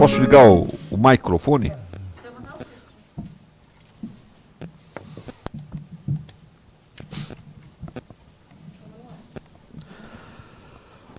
Posso ligar o microfone?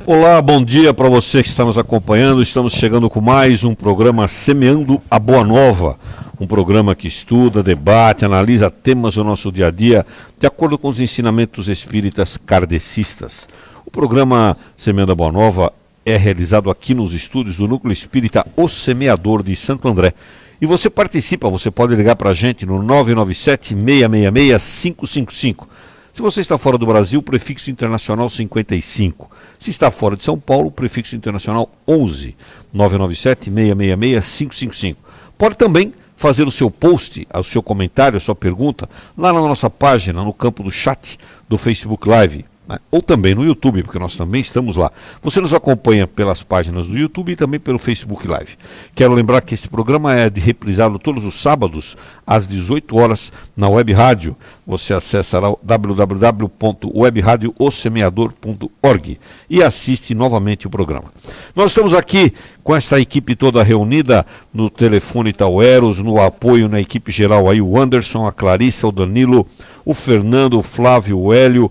Olá, bom dia para você que está nos acompanhando. Estamos chegando com mais um programa Semeando a Boa Nova. Um programa que estuda, debate, analisa temas do nosso dia a dia de acordo com os ensinamentos espíritas kardecistas. O programa Semeando a Boa Nova é realizado aqui nos estúdios do Núcleo Espírita O Semeador de Santo André. E você participa, você pode ligar para a gente no 997-666-555. Se você está fora do Brasil, prefixo internacional 55. Se está fora de São Paulo, prefixo internacional 11. 997-666-555. Pode também fazer o seu post, o seu comentário, a sua pergunta, lá na nossa página, no campo do chat do Facebook Live. Ou também no YouTube, porque nós também estamos lá. Você nos acompanha pelas páginas do YouTube e também pelo Facebook Live. Quero lembrar que este programa é reprisado todos os sábados, às 18 horas, na web rádio. Você acessa lá www.webradiosemeador.org e assiste novamente o programa. Nós estamos aqui com essa equipe toda reunida no telefone Taueros, no apoio na equipe geral aí, o Anderson, a Clarissa, o Danilo, o Fernando, o Flávio, o Hélio,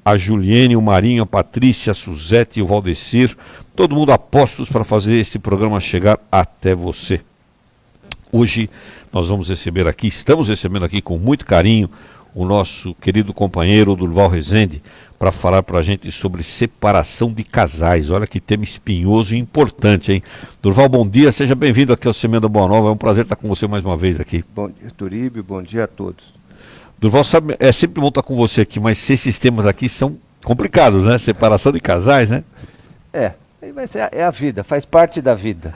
a Juliene, o Marinho, a Patrícia, a Suzete e o Valdecir, todo mundo a postos para fazer este programa chegar até você. Hoje nós estamos recebendo aqui com muito carinho o nosso querido companheiro Durval Rezende para falar para a gente sobre separação de casais. Olha que tema espinhoso e importante, hein? Durval, bom dia, seja bem-vindo aqui ao Semeando a Boa Nova, é um prazer estar com você mais uma vez aqui. Bom dia, Turíbio, bom dia a todos. Durval, sabe, é sempre bom estar com você aqui, mas esses temas aqui são complicados, né? Separação de casais, né? Mas é a vida, faz parte da vida.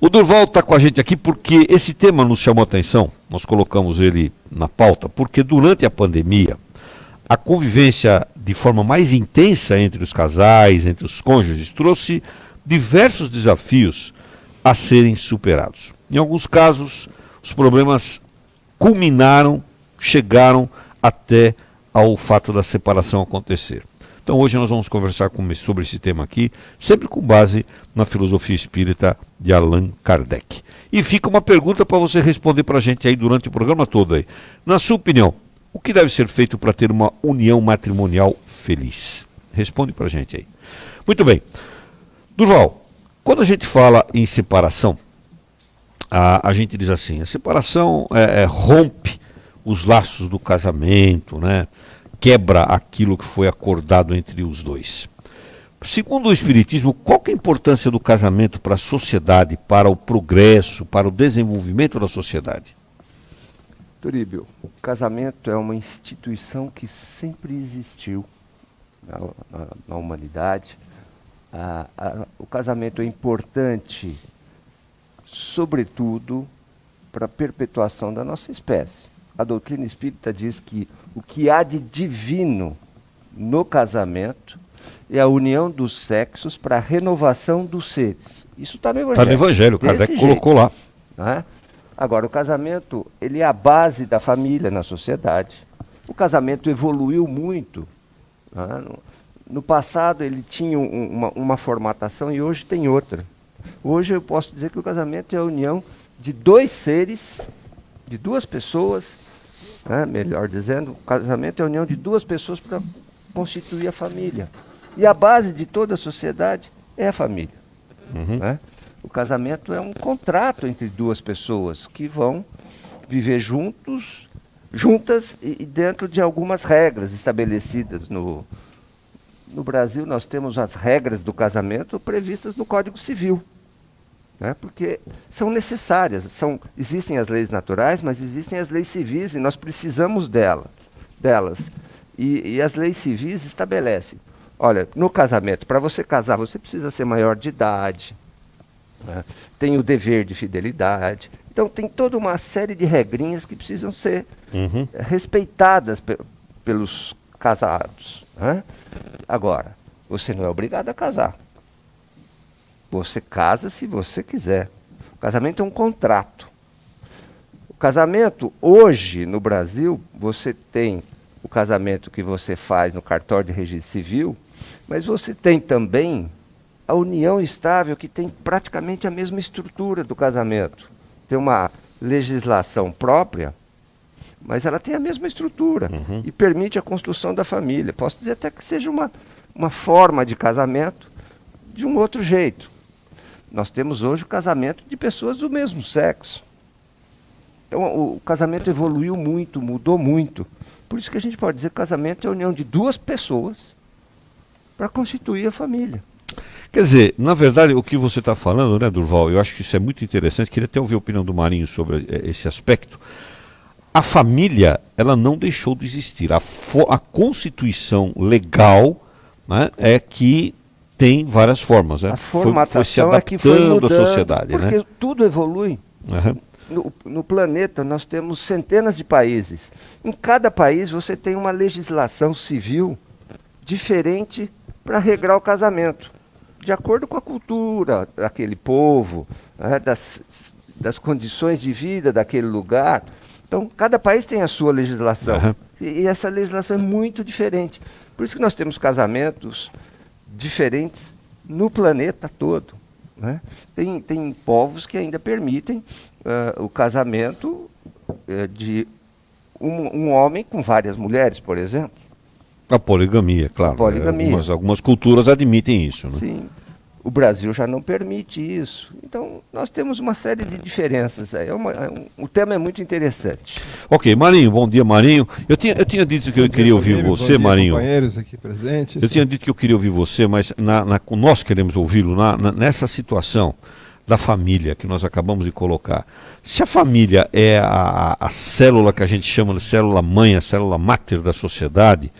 O Durval está com a gente aqui porque esse tema nos chamou a atenção, nós colocamos ele na pauta, porque durante a pandemia, a convivência de forma mais intensa entre os casais, entre os cônjuges, trouxe diversos desafios a serem superados. Em alguns casos, os problemas chegaram até ao fato da separação acontecer. Então hoje nós vamos conversar sobre esse tema aqui, sempre com base na filosofia espírita de Allan Kardec. E fica uma pergunta para você responder para a gente aí durante o programa todo aí. Na sua opinião, o que deve ser feito para ter uma união matrimonial feliz? Responde para a gente aí. Muito bem. Durval, quando a gente fala em separação, a gente diz assim, a separação rompe os laços do casamento, né? Quebra aquilo que foi acordado entre os dois. Segundo o Espiritismo, qual que é a importância do casamento para a sociedade, para o progresso, para o desenvolvimento da sociedade? Turíbio, o casamento é uma instituição que sempre existiu na humanidade. O casamento é importante, sobretudo, para a perpetuação da nossa espécie. A doutrina espírita diz que o que há de divino no casamento é a união dos sexos para a renovação dos seres. Isso está no Evangelho. Está no Evangelho, Kardec colocou lá. Né? Agora, o casamento ele é a base da família na sociedade. O casamento evoluiu muito. Né? No passado ele tinha uma formatação e hoje tem outra. Hoje eu posso dizer que o casamento é a união de dois seres, de duas pessoas, né? Melhor dizendo, o casamento é a união de duas pessoas para constituir a família. E a base de toda a sociedade é a família. Né? O casamento é um contrato entre duas pessoas que vão viver juntas e dentro de algumas regras estabelecidas no Brasil. Nós temos as regras do casamento previstas no Código Civil. Né? Porque são necessárias, existem as leis naturais, mas existem as leis civis e nós precisamos delas. E as leis civis estabelecem, olha, no casamento, para você casar, você precisa ser maior de idade, né? Tem o dever de fidelidade, então tem toda uma série de regrinhas que precisam ser respeitadas pelos casados. Né? Agora, você não é obrigado a casar. Você casa se você quiser. O casamento é um contrato. O casamento, hoje, no Brasil, você tem o casamento que você faz no cartório de registro civil, mas você tem também a união estável que tem praticamente a mesma estrutura do casamento. Tem uma legislação própria, mas ela tem a mesma estrutura e permite a construção da família. Posso dizer até que seja uma forma de casamento de um outro jeito. Nós temos hoje o casamento de pessoas do mesmo sexo. Então o casamento evoluiu muito, mudou muito. Por isso que a gente pode dizer que o casamento é a união de duas pessoas para constituir a família. Quer dizer, na verdade, o que você está falando, né, Durval, eu acho que isso é muito interessante, queria até ouvir a opinião do Marinho sobre esse aspecto. A família, ela não deixou de existir. A constituição legal, né, é que tem várias formas. Né? A formatação foi se adaptando é que foi mudando, à sociedade. porque né? tudo evolui. No planeta nós temos centenas de países. Em cada país você tem uma legislação civil diferente para regrar o casamento, de acordo com a cultura daquele povo, né, das condições de vida daquele lugar. Então, cada país tem a sua legislação. E essa legislação é muito diferente. Por isso que nós temos casamentos diferentes no planeta todo. Né? Tem povos que ainda permitem o casamento de um homem com várias mulheres, por exemplo. A poligamia, claro. A poligamia. Algumas culturas admitem isso. Né? Sim. O Brasil já não permite isso. Então, nós temos uma série de diferenças aí. O tema é muito interessante. Ok, Marinho, bom dia, Marinho. Eu tinha dito que eu queria ouvir você, Marinho. Companheiros aqui presentes. Eu tinha dito que eu queria ouvir você, mas nós queremos ouvi-lo nessa situação da família que nós acabamos de colocar. Se a família é a célula que a gente chama de célula mãe, a célula máter da sociedade,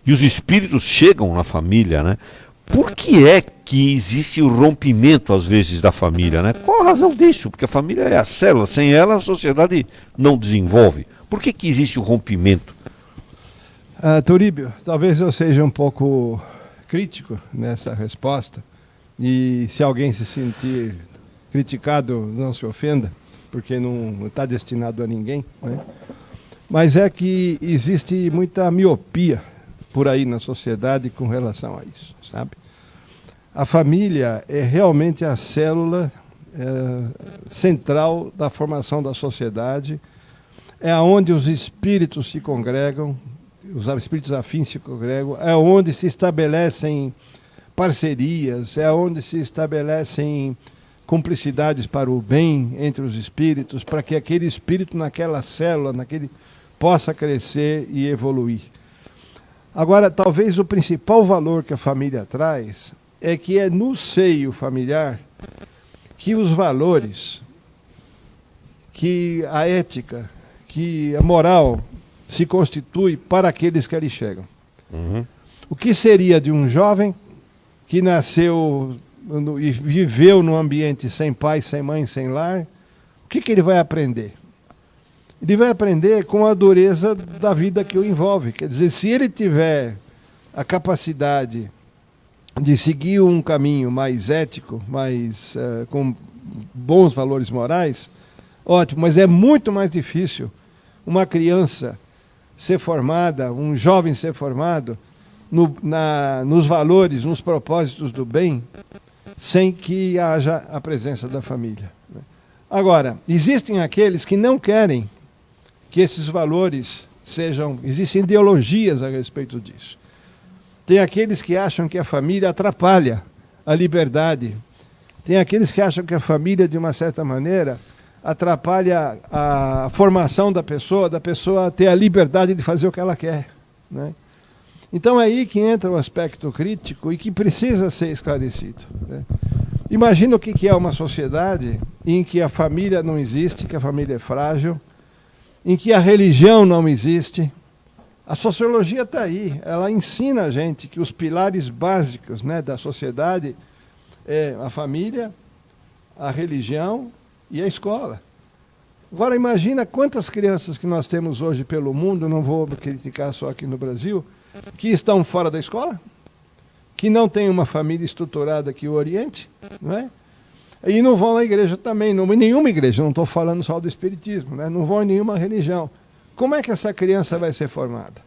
e os espíritos chegam na família, né? Por que é que existe o rompimento, às vezes, da família, né? Qual a razão disso? Porque a família é a célula, sem ela a sociedade não desenvolve. Por que existe o rompimento? Turíbio, talvez eu seja um pouco crítico nessa resposta, e se alguém se sentir criticado, não se ofenda, porque não está destinado a ninguém, né? Mas é que existe muita miopia por aí na sociedade com relação a isso, sabe? A família é realmente a célula central da formação da sociedade, é onde os espíritos se congregam, os espíritos afins se congregam, é onde se estabelecem parcerias, é onde se estabelecem cumplicidades para o bem entre os espíritos, para que aquele espírito naquela célula, possa crescer e evoluir. Agora, talvez o principal valor que a família traz é que é no seio familiar que os valores, que a ética, que a moral se constitui para aqueles que ali chegam. O que seria de um jovem que nasceu e viveu num ambiente sem pai, sem mãe, sem lar? O que ele vai aprender? Ele vai aprender com a dureza da vida que o envolve. Quer dizer, se ele tiver a capacidade de seguir um caminho mais ético, com bons valores morais, ótimo, mas é muito mais difícil uma criança ser formada, um jovem ser formado nos valores, nos propósitos do bem, sem que haja a presença da família. Agora, existem aqueles que não querem que esses valores existem ideologias a respeito disso. Tem aqueles que acham que a família atrapalha a liberdade. Tem aqueles que acham que a família, de uma certa maneira, atrapalha a formação da pessoa ter a liberdade de fazer o que ela quer, né? Então é aí que entra o aspecto crítico e que precisa ser esclarecido, né? Imagina o que é uma sociedade em que a família não existe, que a família é frágil, em que a religião não existe. A sociologia está aí, ela ensina a gente que os pilares básicos, né, da sociedade é a família, a religião e a escola. Agora imagina quantas crianças que nós temos hoje pelo mundo, não vou criticar só aqui no Brasil, que estão fora da escola, que não têm uma família estruturada que o oriente, não é? E não vão na igreja também, em nenhuma igreja, não estou falando só do espiritismo, né? Não vão em nenhuma religião. Como é que essa criança vai ser formada?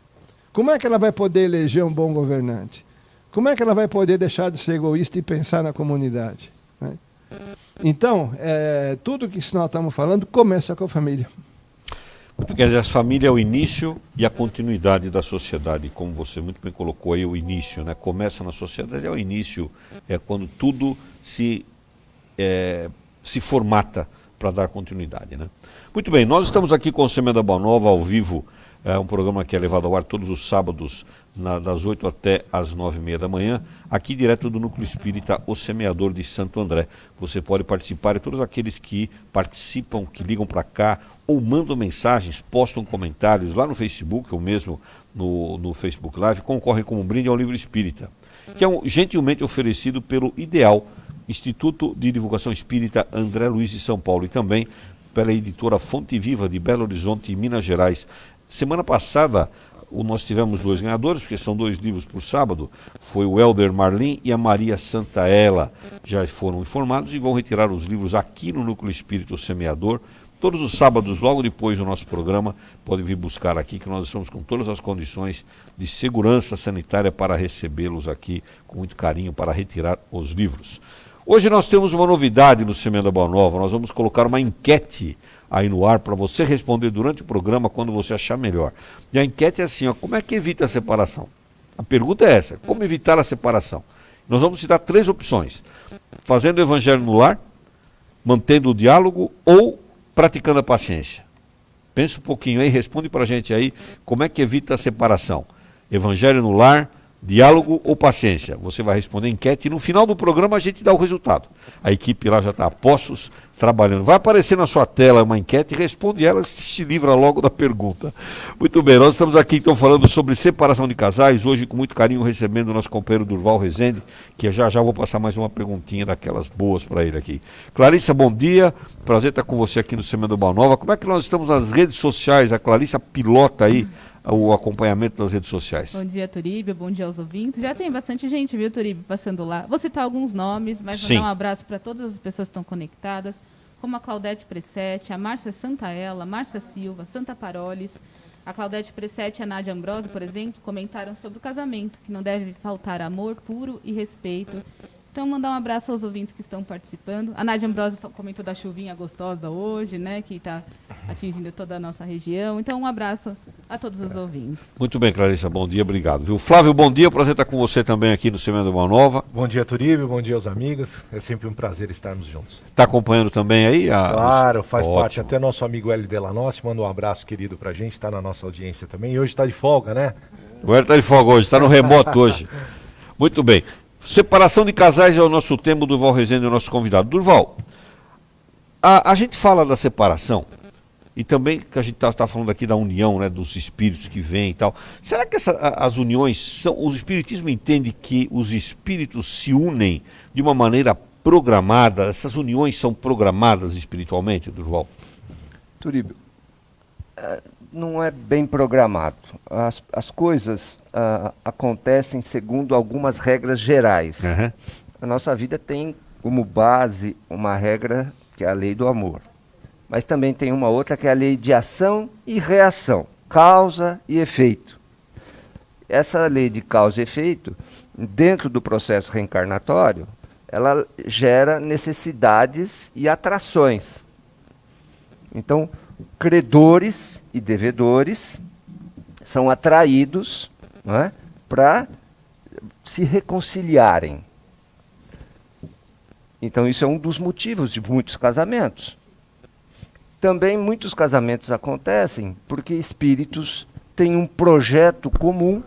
Como é que ela vai poder eleger um bom governante? como é que ela vai poder deixar de ser egoísta e pensar na comunidade? Né? Então, tudo que nós estamos falando começa com a família. Quer dizer, a família é o início e a continuidade da sociedade, como você muito bem colocou aí, o início, né? Começa na sociedade, é o início, é quando tudo se formata para dar continuidade, né? Muito bem, nós estamos aqui com o Semeando a Boa Nova, ao vivo, um programa que é levado ao ar todos os sábados, das 8 até as 9h30 da manhã, aqui direto do Núcleo Espírita O Semeador de Santo André. Você pode participar, e todos aqueles que participam, que ligam para cá, ou mandam mensagens, postam comentários lá no Facebook, ou mesmo no Facebook Live, concorrem como um brinde ao Livro Espírita, que é gentilmente oferecido pelo IDEAL, Instituto de Divulgação Espírita André Luiz de São Paulo, e também pela editora Fonte Viva de Belo Horizonte, Minas Gerais. Semana passada, nós tivemos 2 ganhadores, porque são 2 livros por sábado, foi o Helder Marlim e a Maria Santaella. Já foram informados e vão retirar os livros aqui no Núcleo Espírita Semeador. Todos os sábados, logo depois do nosso programa, podem vir buscar aqui, que nós estamos com todas as condições de segurança sanitária para recebê-los aqui com muito carinho, para retirar os livros. Hoje nós temos uma novidade no Semeando a Boa Nova, nós vamos colocar uma enquete aí no ar para você responder durante o programa quando você achar melhor. E a enquete é assim, ó, como é que evita a separação? A pergunta é essa, como evitar a separação? Nós vamos te dar 3 opções: fazendo o evangelho no lar, mantendo o diálogo ou praticando a paciência. Pensa um pouquinho aí, responde para a gente aí como é que evita a separação. Evangelho no lar, diálogo ou paciência? Você vai responder a enquete e no final do programa a gente dá o resultado. A equipe lá já está a postos, trabalhando. Vai aparecer na sua tela uma enquete, responde ela, se livra logo da pergunta. Muito bem, nós estamos aqui então falando sobre separação de casais, hoje com muito carinho recebendo o nosso companheiro Durval Rezende, que já vou passar mais uma perguntinha daquelas boas para ele aqui. Clarissa, bom dia, prazer estar com você aqui no Semeando a Boa Nova. Como é que nós estamos nas redes sociais? A Clarissa pilota aí o acompanhamento das redes sociais. Bom dia, Turíbio, bom dia aos ouvintes. Já tem bastante gente, viu, Turíbio, passando lá. Vou citar alguns nomes, mas vou dar um abraço para todas as pessoas que estão conectadas, como a Claudete Pressetti, a Márcia Santaella, Márcia Silva, Santa Parolis. A Claudete Pressetti e a Nádia Ambrosio, por exemplo, comentaram sobre o casamento, que não deve faltar amor puro e respeito. Então, mandar um abraço aos ouvintes que estão participando. A Nádia Ambrosio comentou da chuvinha gostosa hoje, né, que está atingindo toda a nossa região. Então, um abraço a todos os ouvintes. Muito bem, Clarissa, bom dia, obrigado. Viu? Flávio, bom dia, prazer estar com você também aqui no Semeando a Boa Nova. Bom dia, Turíbio, bom dia aos amigos. É sempre um prazer estarmos juntos. Está acompanhando também aí? Claro, faz parte. Até nosso amigo Hélio Delanossi manda um abraço querido pra gente, está na nossa audiência também. E hoje está de folga, né? O Hélio está de folga hoje, está no remoto hoje. Muito bem. Separação de casais é o nosso tema, do Durval Rezende é o nosso convidado. Durval, a gente fala da separação, e também que a gente está falando aqui da união, né, dos espíritos que vêm e tal. Será que as uniões são... O espiritismo entende que os espíritos se unem de uma maneira programada? Essas uniões são programadas espiritualmente, Durval? Turíbio, não é bem programado. As coisas acontecem segundo algumas regras gerais. Uhum. A nossa vida tem como base uma regra que é a lei do amor. Mas também tem uma outra que é a lei de ação e reação, causa e efeito. Essa lei de causa e efeito, dentro do processo reencarnatório, ela gera necessidades e atrações. Então, credores e devedores são atraídos, não é, para se reconciliarem. Então isso é um dos motivos de muitos casamentos. Também muitos casamentos acontecem porque espíritos têm um projeto comum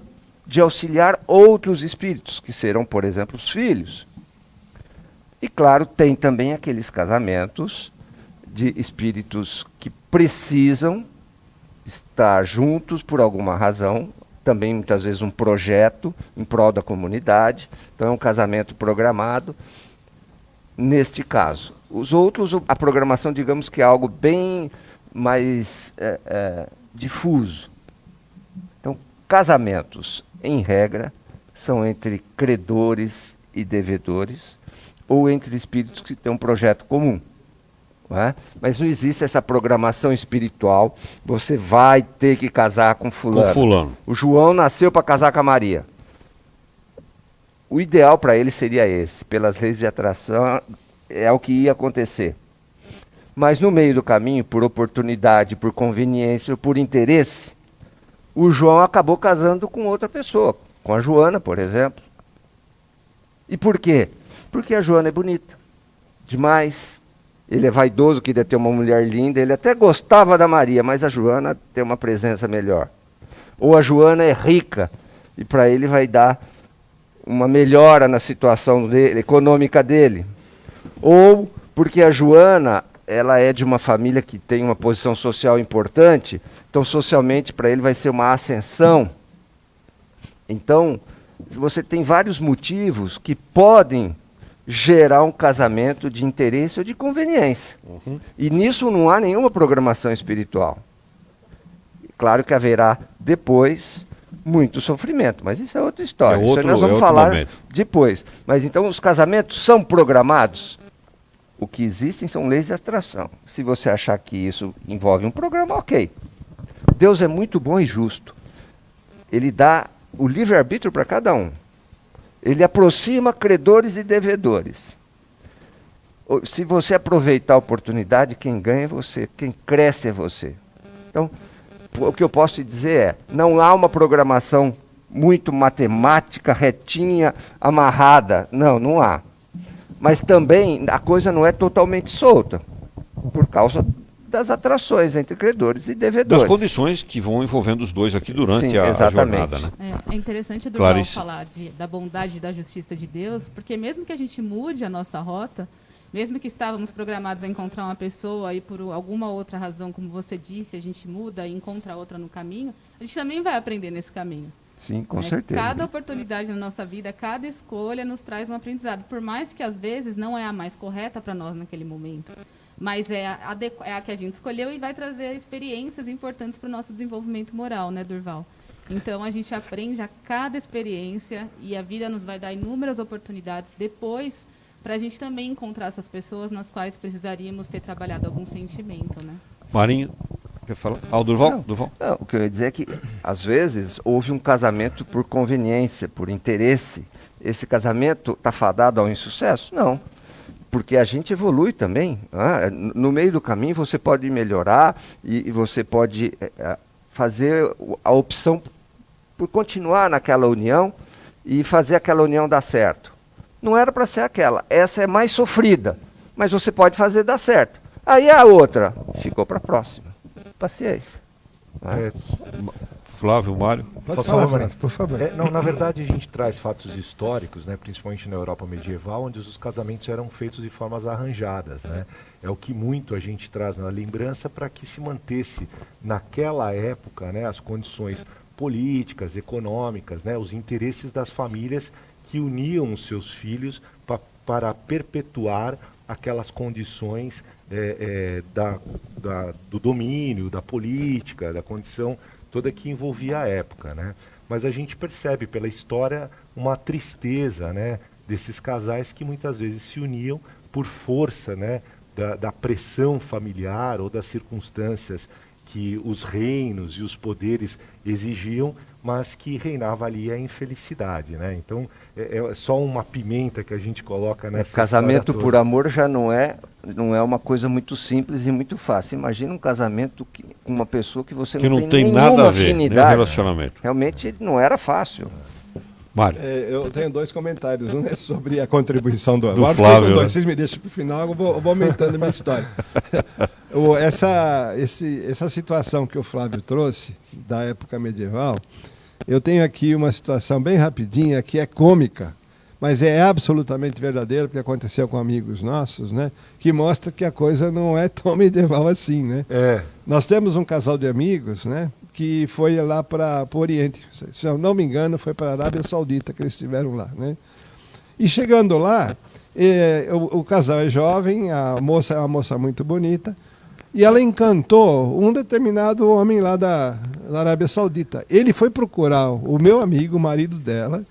de auxiliar outros espíritos, que serão, por exemplo, os filhos. E claro, tem também aqueles casamentos de espíritos que precisam estar juntos por alguma razão, também muitas vezes um projeto em prol da comunidade, então é um casamento programado, neste caso. Os outros, a programação, digamos que é algo bem mais difuso. Então, casamentos, em regra, são entre credores e devedores, ou entre espíritos que têm um projeto comum. Não é? Mas não existe essa programação espiritual, você vai ter que casar com fulano. Com fulano. O João nasceu para casar com a Maria. o ideal para ele seria esse, pelas leis de atração, é o que ia acontecer. Mas no meio do caminho, por oportunidade, por conveniência, por interesse, o João acabou casando com outra pessoa, com a Joana, por exemplo. E por quê? Porque a Joana é bonita, demais. Ele é vaidoso, queria ter uma mulher linda, ele até gostava da Maria, mas a Joana tem uma presença melhor. Ou a Joana é rica, e para ele vai dar uma melhora na situação dele, econômica dele. Ou porque a Joana, ela é de uma família que tem uma posição social importante, então socialmente para ele vai ser uma ascensão. Então, você tem vários motivos que podem gerar um casamento de interesse ou de conveniência. E nisso não há nenhuma programação espiritual. Claro que haverá depois muito sofrimento, mas isso é outra história. Isso nós vamos falar momento. Depois. Mas então os casamentos são programados? O que existem são leis de atração. Se você achar que isso envolve um programa, ok. Deus é muito bom e justo. Ele dá o livre-arbítrio para cada um. Ele aproxima credores e devedores. Se você aproveitar a oportunidade, quem ganha é você, quem cresce é você. Então, o que eu posso te dizer é, não há uma programação muito matemática, retinha, amarrada. Não, não há. Mas também a coisa não é totalmente solta, por causa das atrações entre credores e devedores. Das condições que vão envolvendo os dois aqui durante a jornada. Né? É interessante, Durval, falar da bondade e da justiça de Deus, porque mesmo que a gente mude a nossa rota, mesmo que estávamos programados a encontrar uma pessoa e por alguma outra razão, como você disse, a gente muda e encontra outra no caminho, a gente também vai aprender nesse caminho. Sim, com certeza. Cada oportunidade na nossa vida, cada escolha nos traz um aprendizado, por mais que às vezes não é a mais correta para nós naquele momento, mas é a que a gente escolheu e vai trazer experiências importantes para o nosso desenvolvimento moral, né, Durval? Então a gente aprende a cada experiência e a vida nos vai dar inúmeras oportunidades depois para a gente também encontrar essas pessoas nas quais precisaríamos ter trabalhado algum sentimento, né? Marinho, quer falar? Ah, o Durval? Durval? Não, o que eu ia dizer é que, às vezes, houve um casamento por conveniência, por interesse. Esse casamento está fadado ao insucesso? Não. Porque a gente evolui também. No meio do caminho você pode melhorar e você pode fazer a opção por continuar naquela união e fazer aquela união dar certo. Não era para ser aquela. Essa é mais sofrida, mas você pode fazer dar certo. Aí a outra ficou para a próxima. Paciência. Flávio, Mário. Pode falar, Flávio, por favor. Não, na verdade, a gente traz fatos históricos, né, principalmente na Europa medieval, onde os casamentos eram feitos de formas arranjadas. Né? É o que muito a gente traz na lembrança para que se mantesse naquela época, né, as condições políticas, econômicas, né, os interesses das famílias que uniam os seus filhos para perpetuar aquelas condições do domínio, da política, da condição toda que envolvia a época, né? Mas a gente percebe pela história uma tristeza, né, desses casais que muitas vezes se uniam por força, né, da pressão familiar ou das circunstâncias que os reinos e os poderes exigiam, mas que reinava ali a infelicidade, né? Então é só uma pimenta que a gente coloca nessa casamento por amor já não é uma coisa muito simples e muito fácil. Imagina um casamento com uma pessoa que você não tem nada a ver, afinidade. Relacionamento. Realmente não era fácil. Mário. Eu tenho dois comentários. Um é sobre a contribuição do Flávio. Vocês me deixam para o final, eu vou aumentando a minha história. Essa situação que o Flávio trouxe, da época medieval, eu tenho aqui uma situação bem rapidinha, que é cômica, mas é absolutamente verdadeira, porque aconteceu com amigos nossos, né? Que mostra que a coisa não é tão medieval assim, né? Nós temos um casal de amigos, né? Que foi lá para o Oriente, se eu não me engano, foi para a Arábia Saudita que eles estiveram lá, né? E chegando lá, o casal é jovem, a moça é uma moça muito bonita, e ela encantou um determinado homem lá da Arábia Saudita. Ele foi procurar o meu amigo, o marido dela,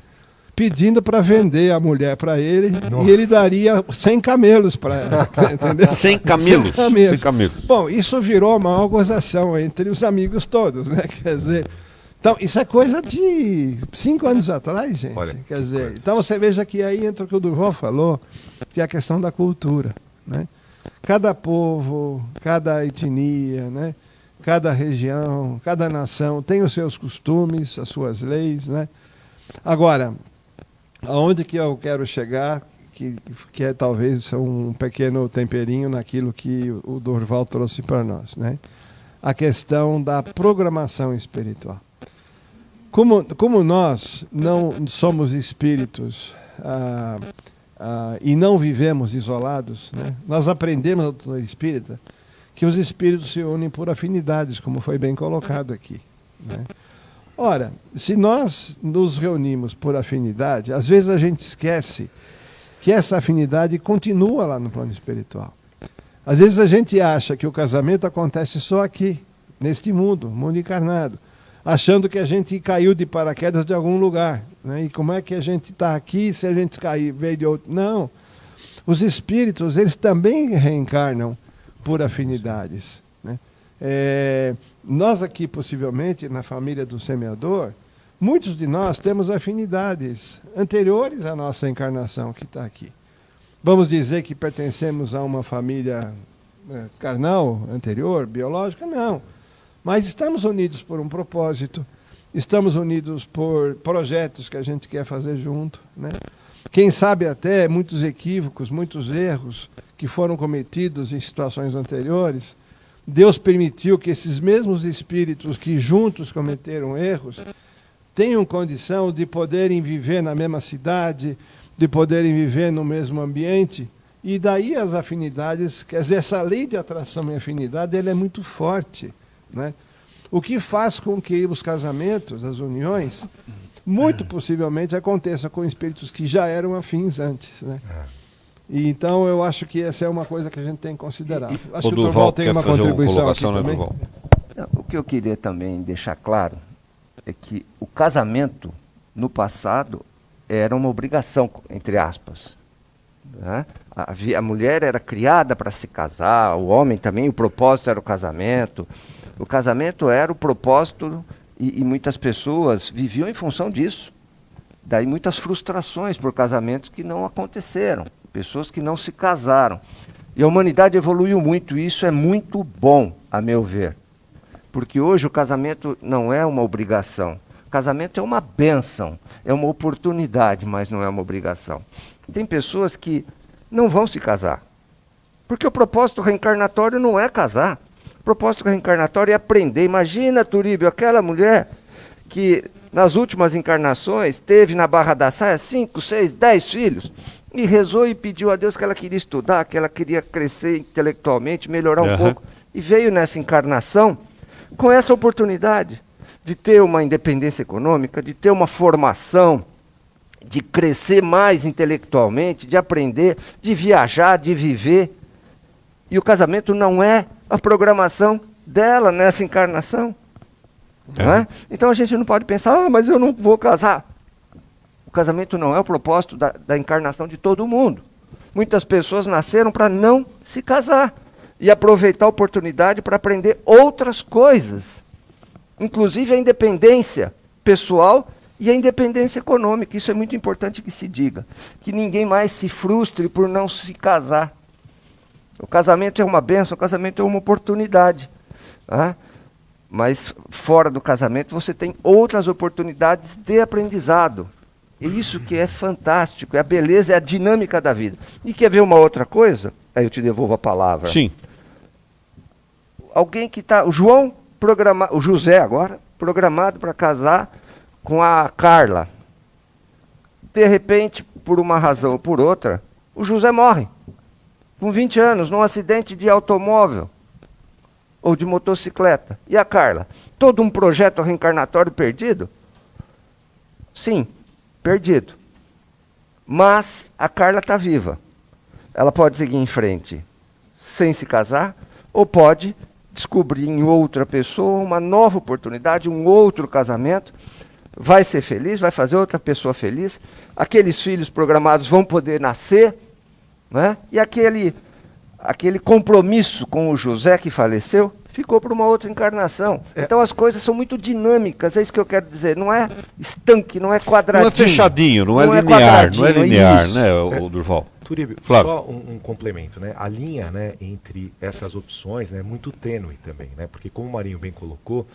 pedindo para vender a mulher para ele. Nossa. E ele daria 100 camelos para ela. Entendeu? 100 camelos. 100 camelos. Bom, isso virou uma maior gozação entre os amigos todos, né? Quer dizer, Então, isso é coisa de 5 anos atrás, gente. Olha, quer dizer, então você veja que aí entra o que o Durval falou, que é a questão da cultura, né? Cada povo, cada etnia, né? Cada região, cada nação tem os seus costumes, as suas leis, né? Agora, aonde que eu quero chegar, que é talvez um pequeno temperinho naquilo que o Durval trouxe para nós, né? A questão da programação espiritual. Como nós não somos espíritos e não vivemos isolados, né? Nós aprendemos na doutrina espírita que os espíritos se unem por afinidades, como foi bem colocado aqui, né? Ora, se nós nos reunimos por afinidade, às vezes a gente esquece que essa afinidade continua lá no plano espiritual. Às vezes a gente acha que o casamento acontece só aqui, neste mundo encarnado, achando que a gente caiu de paraquedas de algum lugar, né? E como é que a gente está aqui se a gente cair, veio de outro? Não. Os espíritos, eles também reencarnam por afinidades, né? Nós aqui, possivelmente, na família do semeador, muitos de nós temos afinidades anteriores à nossa encarnação que está aqui. Vamos dizer que pertencemos a uma família carnal anterior, biológica? Não. Mas estamos unidos por um propósito, estamos unidos por projetos que a gente quer fazer junto, né? Quem sabe até muitos equívocos, muitos erros que foram cometidos em situações anteriores, Deus permitiu que esses mesmos espíritos que juntos cometeram erros tenham condição de poderem viver na mesma cidade, de poderem viver no mesmo ambiente, e daí as afinidades, quer dizer, essa lei de atração e afinidade, ela é muito forte, né? O que faz com que os casamentos, as uniões, muito possivelmente aconteçam com espíritos que já eram afins antes, né? E então eu acho que essa é uma coisa que a gente tem que considerar. Acho que o Durval tem uma contribuição aqui também. O que eu queria também deixar claro é que o casamento, no passado, era uma obrigação, entre aspas, né? A mulher era criada para se casar, o homem também, o propósito era o casamento. O casamento era o propósito e muitas pessoas viviam em função disso. Daí muitas frustrações por casamentos que não aconteceram, pessoas que não se casaram. E a humanidade evoluiu muito, e isso é muito bom, a meu ver. Porque hoje o casamento não é uma obrigação. O casamento é uma bênção, é uma oportunidade, mas não é uma obrigação. Tem pessoas que não vão se casar, porque o propósito reencarnatório não é casar. O propósito reencarnatório é aprender. Imagina, Turíbio, aquela mulher que nas últimas encarnações teve na barra da saia 5, 6, 10 filhos e rezou e pediu a Deus que ela queria estudar, que ela queria crescer intelectualmente, melhorar um pouco. E veio nessa encarnação com essa oportunidade de ter uma independência econômica, de ter uma formação, de crescer mais intelectualmente, de aprender, de viajar, de viver. E o casamento não é a programação dela nessa encarnação. Não é? Então a gente não pode pensar, mas eu não vou casar. O casamento não é o propósito da encarnação de todo mundo. Muitas pessoas nasceram para não se casar e aproveitar a oportunidade para aprender outras coisas, inclusive a independência pessoal e a independência econômica. Isso é muito importante que se diga, que ninguém mais se frustre por não se casar. O casamento é uma bênção, o casamento é uma oportunidade, né? Mas fora do casamento você tem outras oportunidades de aprendizado. E isso que é fantástico, é a beleza, é a dinâmica da vida. E quer ver uma outra coisa? Aí eu te devolvo a palavra. Sim. Alguém que está, o José agora, programado para casar com a Carla. De repente, por uma razão ou por outra, o José morre. Com 20 anos, num acidente de automóvel ou de motocicleta. E a Carla? Todo um projeto reencarnatório perdido? Sim, perdido. Mas a Carla está viva. Ela pode seguir em frente sem se casar, ou pode descobrir em outra pessoa uma nova oportunidade, um outro casamento, vai ser feliz, vai fazer outra pessoa feliz, aqueles filhos programados vão poder nascer, né? E aquele compromisso com o José que faleceu ficou para uma outra encarnação. Então as coisas são muito dinâmicas, é isso que eu quero dizer. Não é estanque, não é quadradinho. Não é fechadinho, não é linear, não é linear, né, o Durval? Turíbio, Flávio. só um complemento, né? A linha, né, entre essas opções, né, é muito tênue também, né? Porque como o Marinho bem colocou,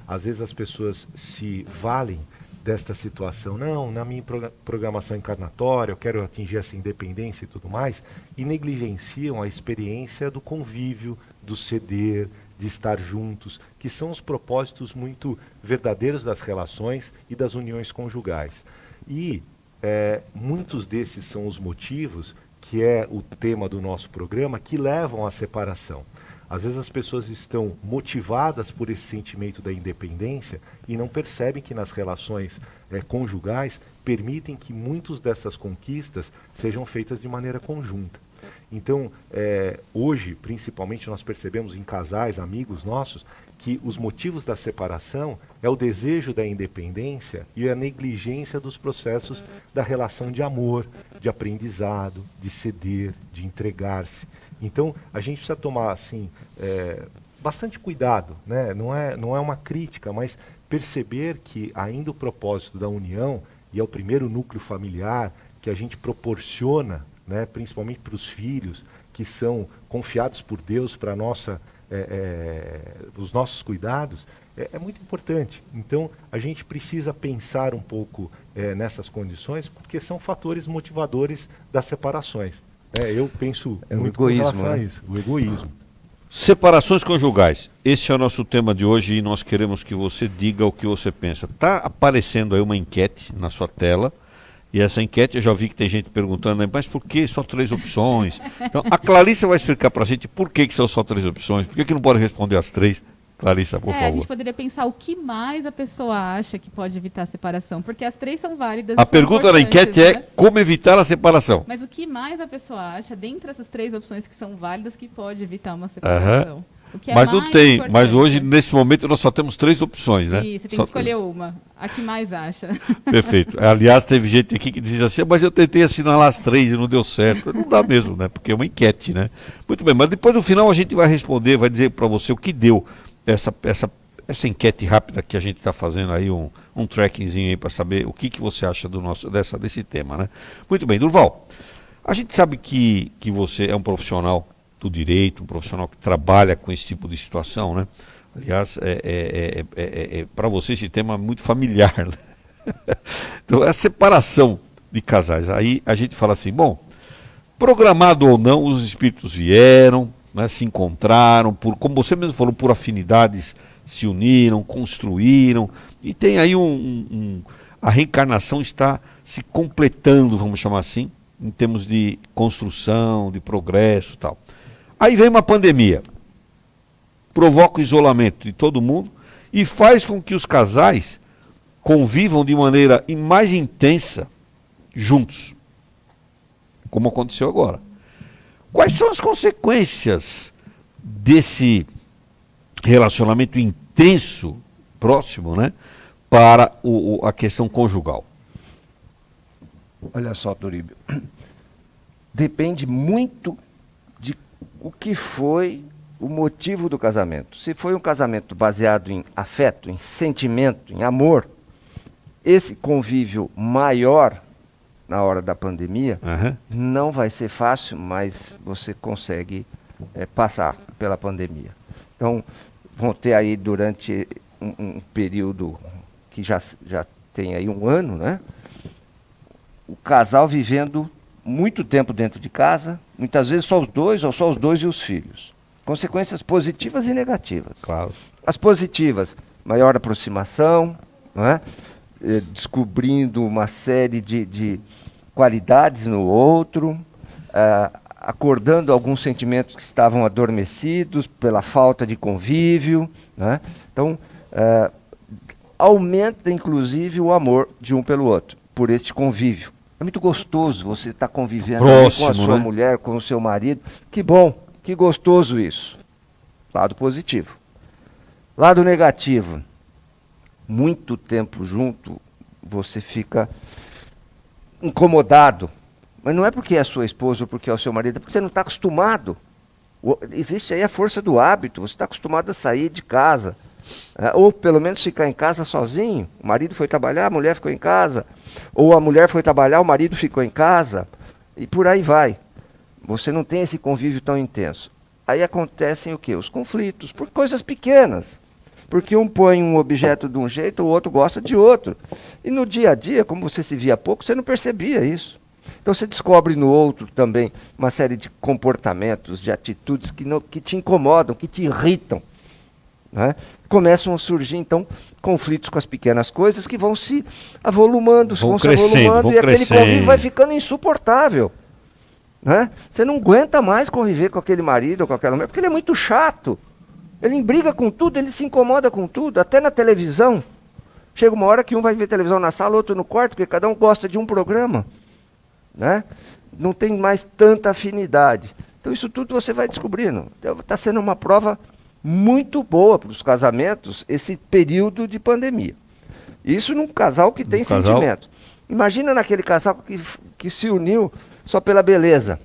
às vezes as pessoas se valem desta situação, não, na minha programação encarnatória, eu quero atingir essa independência e tudo mais, e negligenciam a experiência do convívio, do ceder, de estar juntos, que são os propósitos muito verdadeiros das relações e das uniões conjugais. E muitos desses são os motivos, que é o tema do nosso programa, que levam à separação. Às vezes as pessoas estão motivadas por esse sentimento da independência e não percebem que nas relações conjugais permitem que muitas dessas conquistas sejam feitas de maneira conjunta. Então, hoje, principalmente, nós percebemos em casais, amigos nossos, que os motivos da separação é o desejo da independência e a negligência dos processos da relação de amor, de aprendizado, de ceder, de entregar-se. Então, a gente precisa tomar assim, bastante cuidado, né? Não é uma crítica, mas perceber que ainda o propósito da união, e é o primeiro núcleo familiar que a gente proporciona, né, principalmente para os filhos, que são confiados por Deus para os nossos cuidados, é muito importante. Então, a gente precisa pensar um pouco nessas condições, porque são fatores motivadores das separações. Eu penso muito com relação a isso, o egoísmo. Separações conjugais. Esse é o nosso tema de hoje e nós queremos que você diga o que você pensa. Está aparecendo aí uma enquete na sua tela. E essa enquete, eu já vi que tem gente perguntando, mas por que só 3 opções? Então, a Clarissa vai explicar para a gente por que são só 3 opções, por que não pode responder as 3? Clarissa, por favor. A gente poderia pensar o que mais a pessoa acha que pode evitar a separação, porque as 3 são válidas. A pergunta da enquete é como evitar a separação. Mas o que mais a pessoa acha, dentre essas 3 opções que são válidas, que pode evitar uma separação? O que é mas não tem, importante. mas hoje, nesse momento, nós só temos 3 opções, né? Isso, você tem que escolher uma, a que mais acha. Perfeito. Aliás, teve gente aqui que dizia assim, mas eu tentei assinalar as 3 e não deu certo. Não dá mesmo, né? Porque é uma enquete, né? Muito bem, mas depois no final a gente vai responder, vai dizer para você o que deu essa enquete rápida que a gente está fazendo aí, um trackingzinho aí para saber o que você acha desse tema, né? Muito bem, Durval, a gente sabe que você é um profissional do direito, um profissional que trabalha com esse tipo de situação, né? Aliás, para você esse tema é muito familiar, né? Então, a separação de casais, aí a gente fala assim, bom, programado ou não, os espíritos vieram, né, se encontraram, como você mesmo falou, por afinidades se uniram, construíram, e tem aí a reencarnação está se completando, vamos chamar assim, em termos de construção, de progresso e tal. Aí vem uma pandemia, provoca o isolamento de todo mundo e faz com que os casais convivam de maneira mais intensa juntos, como aconteceu agora. Quais são as consequências desse relacionamento intenso, próximo, né, para a questão conjugal? Olha só, Turíbio, depende muito de o que foi o motivo do casamento. Se foi um casamento baseado em afeto, em sentimento, em amor, esse convívio maior na hora da pandemia não vai ser fácil, mas você consegue passar pela pandemia. Então, vão ter aí durante um período que já tem aí 1 ano, né? O casal vivendo muito tempo dentro de casa, muitas vezes só os dois, ou só os dois e os filhos. Consequências positivas e negativas. Claro. As positivas, maior aproximação, não é? Descobrindo uma série de qualidades no outro, acordando alguns sentimentos que estavam adormecidos pela falta de convívio, né? Então, aumenta inclusive o amor de um pelo outro, por este convívio. É muito gostoso você estar convivendo próximo, com a sua mulher, com o seu marido. Que bom, que gostoso isso. Lado positivo. Lado negativo, muito tempo junto, você fica incomodado. Mas não é porque é a sua esposa ou porque é o seu marido, é porque você não está acostumado. Existe aí a força do hábito, você está acostumado a sair de casa, ou pelo menos ficar em casa sozinho. O marido foi trabalhar, a mulher ficou em casa, ou a mulher foi trabalhar, o marido ficou em casa, e por aí vai. Você não tem esse convívio tão intenso. Aí acontecem o quê? Os conflitos, por coisas pequenas. Porque um põe um objeto de um jeito, o outro gosta de outro. E no dia a dia, como você se via pouco, você não percebia isso. Então você descobre no outro também uma série de comportamentos, de atitudes que te incomodam, que te irritam. Né? Começam a surgir, então, conflitos com as pequenas coisas que vão se avolumando, vão se avolumando, e aquele convívio vai ficando insuportável. Né? Você não aguenta mais conviver com aquele marido ou com aquela mulher, porque ele é muito chato. Ele imbriga com tudo, ele se incomoda com tudo, até na televisão. Chega uma hora que um vai ver televisão na sala, outro no quarto, porque cada um gosta de um programa. Né? Não tem mais tanta afinidade. Então isso tudo você vai descobrindo. Está sendo uma prova muito boa para os casamentos, esse período de pandemia. Isso num casal que tem sentimento. Imagina naquele casal que se uniu só pela beleza.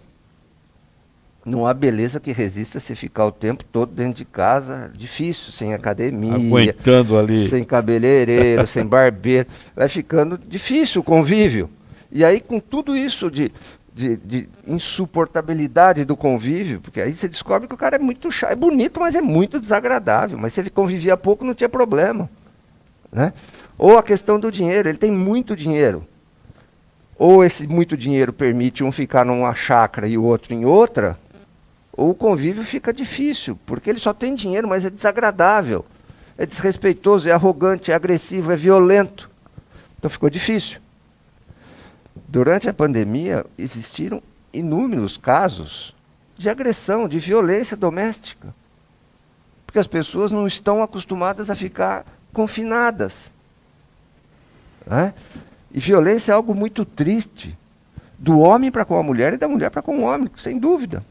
Não há beleza que resista se ficar o tempo todo dentro de casa, difícil, sem academia, aguentando ali, sem cabeleireiro, sem barbeiro. Vai ficando difícil o convívio. E aí, com tudo isso de insuportabilidade do convívio, porque aí você descobre que o cara é muito chato, é bonito, mas é muito desagradável. Mas se ele convivia pouco, não tinha problema. Né? Ou a questão do dinheiro, ele tem muito dinheiro. Ou esse muito dinheiro permite um ficar numa chácara e o outro em outra, ou o convívio fica difícil, porque ele só tem dinheiro, mas é desagradável, é desrespeitoso, é arrogante, é agressivo, é violento. Então ficou difícil. Durante a pandemia, existiram inúmeros casos de agressão, de violência doméstica, porque as pessoas não estão acostumadas a ficar confinadas. Né? E violência é algo muito triste, do homem para com a mulher e da mulher para com o homem, sem dúvida.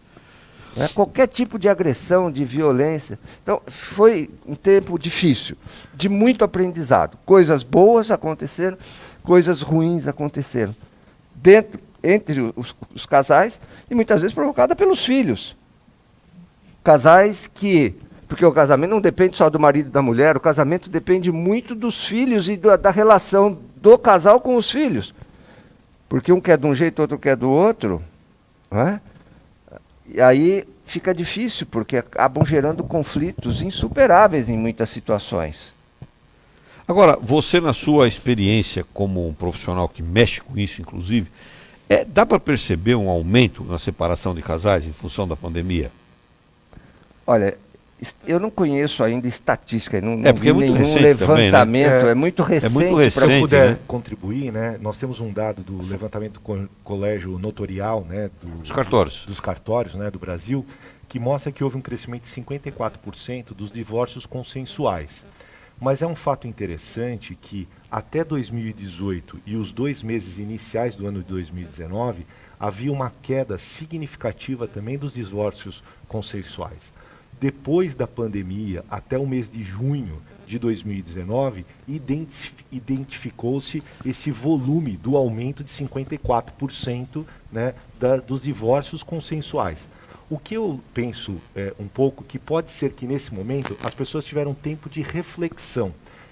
Né? Qualquer tipo de agressão, de violência. Então, foi um tempo difícil, de muito aprendizado. Coisas boas aconteceram, coisas ruins aconteceram. Entre os casais, e muitas vezes provocada pelos filhos. Casais que... Porque o casamento não depende só do marido e da mulher, o casamento depende muito dos filhos e da relação do casal com os filhos. Porque um quer de um jeito, outro quer do outro. Né? E aí fica difícil, porque acabam gerando conflitos insuperáveis em muitas situações. Agora, você na sua experiência como um profissional que mexe com isso, inclusive, dá para perceber um aumento na separação de casais em função da pandemia? Olha, eu não conheço ainda estatística, não porque vi nenhum levantamento também, né? É muito recente. Se eu puder contribuir, né? Nós temos um dado do levantamento do colégio notorial, né? Dos cartórios, né? Do Brasil, que mostra que houve um crescimento de 54% dos divórcios consensuais. Mas é um fato interessante que até 2018 e os 2 meses iniciais do ano de 2019, havia uma queda significativa também dos divórcios consensuais. Depois da pandemia, até o mês de junho de 2019, identificou-se esse volume do aumento de 54%, né, dos divórcios consensuais. O que eu penso um pouco que pode ser que nesse momento as pessoas tiveram tempo de reflexão.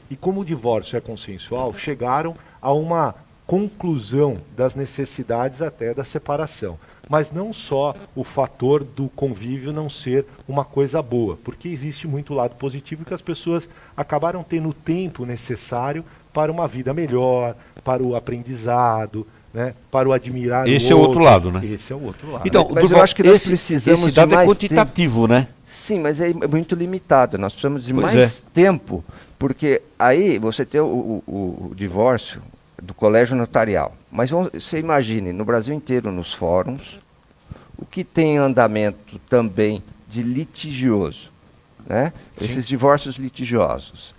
E como o divórcio é consensual, chegaram a uma conclusão das necessidades até da separação. Mas não só o fator do convívio não ser uma coisa boa, porque existe muito lado positivo que as pessoas acabaram tendo o tempo necessário para uma vida melhor, para o aprendizado, né, para o admirar Esse o é o outro lado, né? Esse é o outro lado. Então, mas eu acho que nós precisamos esse dado de mais quantitativo, tempo. Né? Sim, mas é muito limitado. Nós precisamos de mais tempo, porque aí você tem o divórcio do colégio notarial. Mas você imagine, no Brasil inteiro, nos fóruns, o que tem andamento também de litigioso, né? Esses divórcios litigiosos,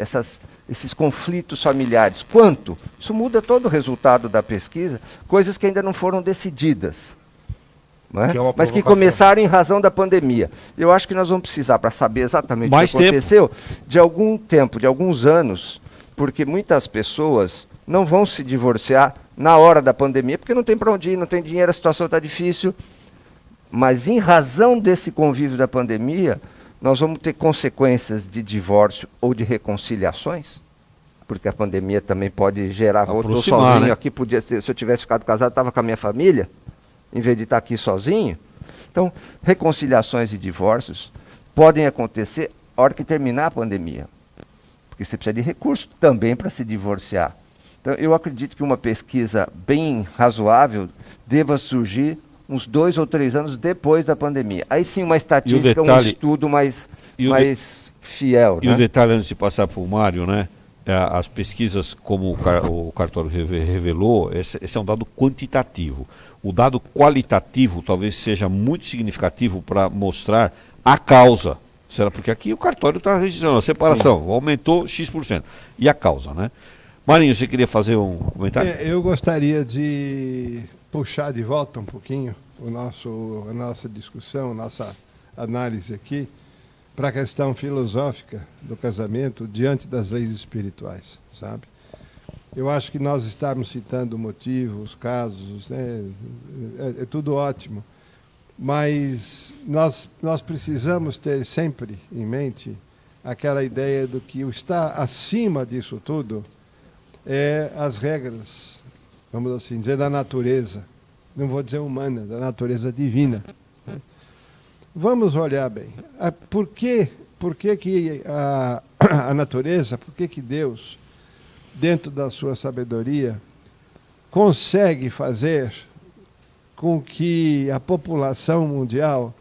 esses conflitos familiares. Quanto? Isso muda todo o resultado da pesquisa, coisas que ainda não foram decididas, né? Mas que começaram em razão da pandemia. Eu acho que nós vamos precisar, para saber exatamente o que aconteceu, de algum tempo, de alguns anos, porque muitas pessoas não vão se divorciar na hora da pandemia, porque não tem para onde ir, não tem dinheiro, a situação está difícil. Mas em razão desse convívio da pandemia, nós vamos ter consequências de divórcio ou de reconciliações, porque a pandemia também pode gerar, voltou sozinho, né? Aqui podia ser, se eu tivesse ficado casado, estava com a minha família, em vez de estar aqui sozinho. Então, reconciliações e divórcios podem acontecer na hora que terminar a pandemia, porque você precisa de recurso também para se divorciar. Então, eu acredito que uma pesquisa bem razoável deva surgir uns 2 ou 3 anos depois da pandemia. Aí sim uma estatística, um estudo mais fiel. E o detalhe, antes de passar para o Mário, né? As pesquisas, como o cartório revelou, esse é um dado quantitativo. O dado qualitativo talvez seja muito significativo para mostrar a causa. Será? Porque aqui o cartório está registrando a separação, aumentou X%. E a causa, né? Marinho, você queria fazer um comentário? Eu gostaria de puxar de volta um pouquinho a nossa discussão, nossa análise aqui, para a questão filosófica do casamento diante das leis espirituais, sabe? Eu acho que nós estarmos citando motivos, casos, né, é tudo ótimo, mas nós precisamos ter sempre em mente aquela ideia do que está acima disso tudo é as regras, vamos assim dizer, da natureza, não vou dizer humana, da natureza divina. Vamos olhar bem. Por que a natureza, por que Deus, dentro da sua sabedoria, consegue fazer com que a população mundial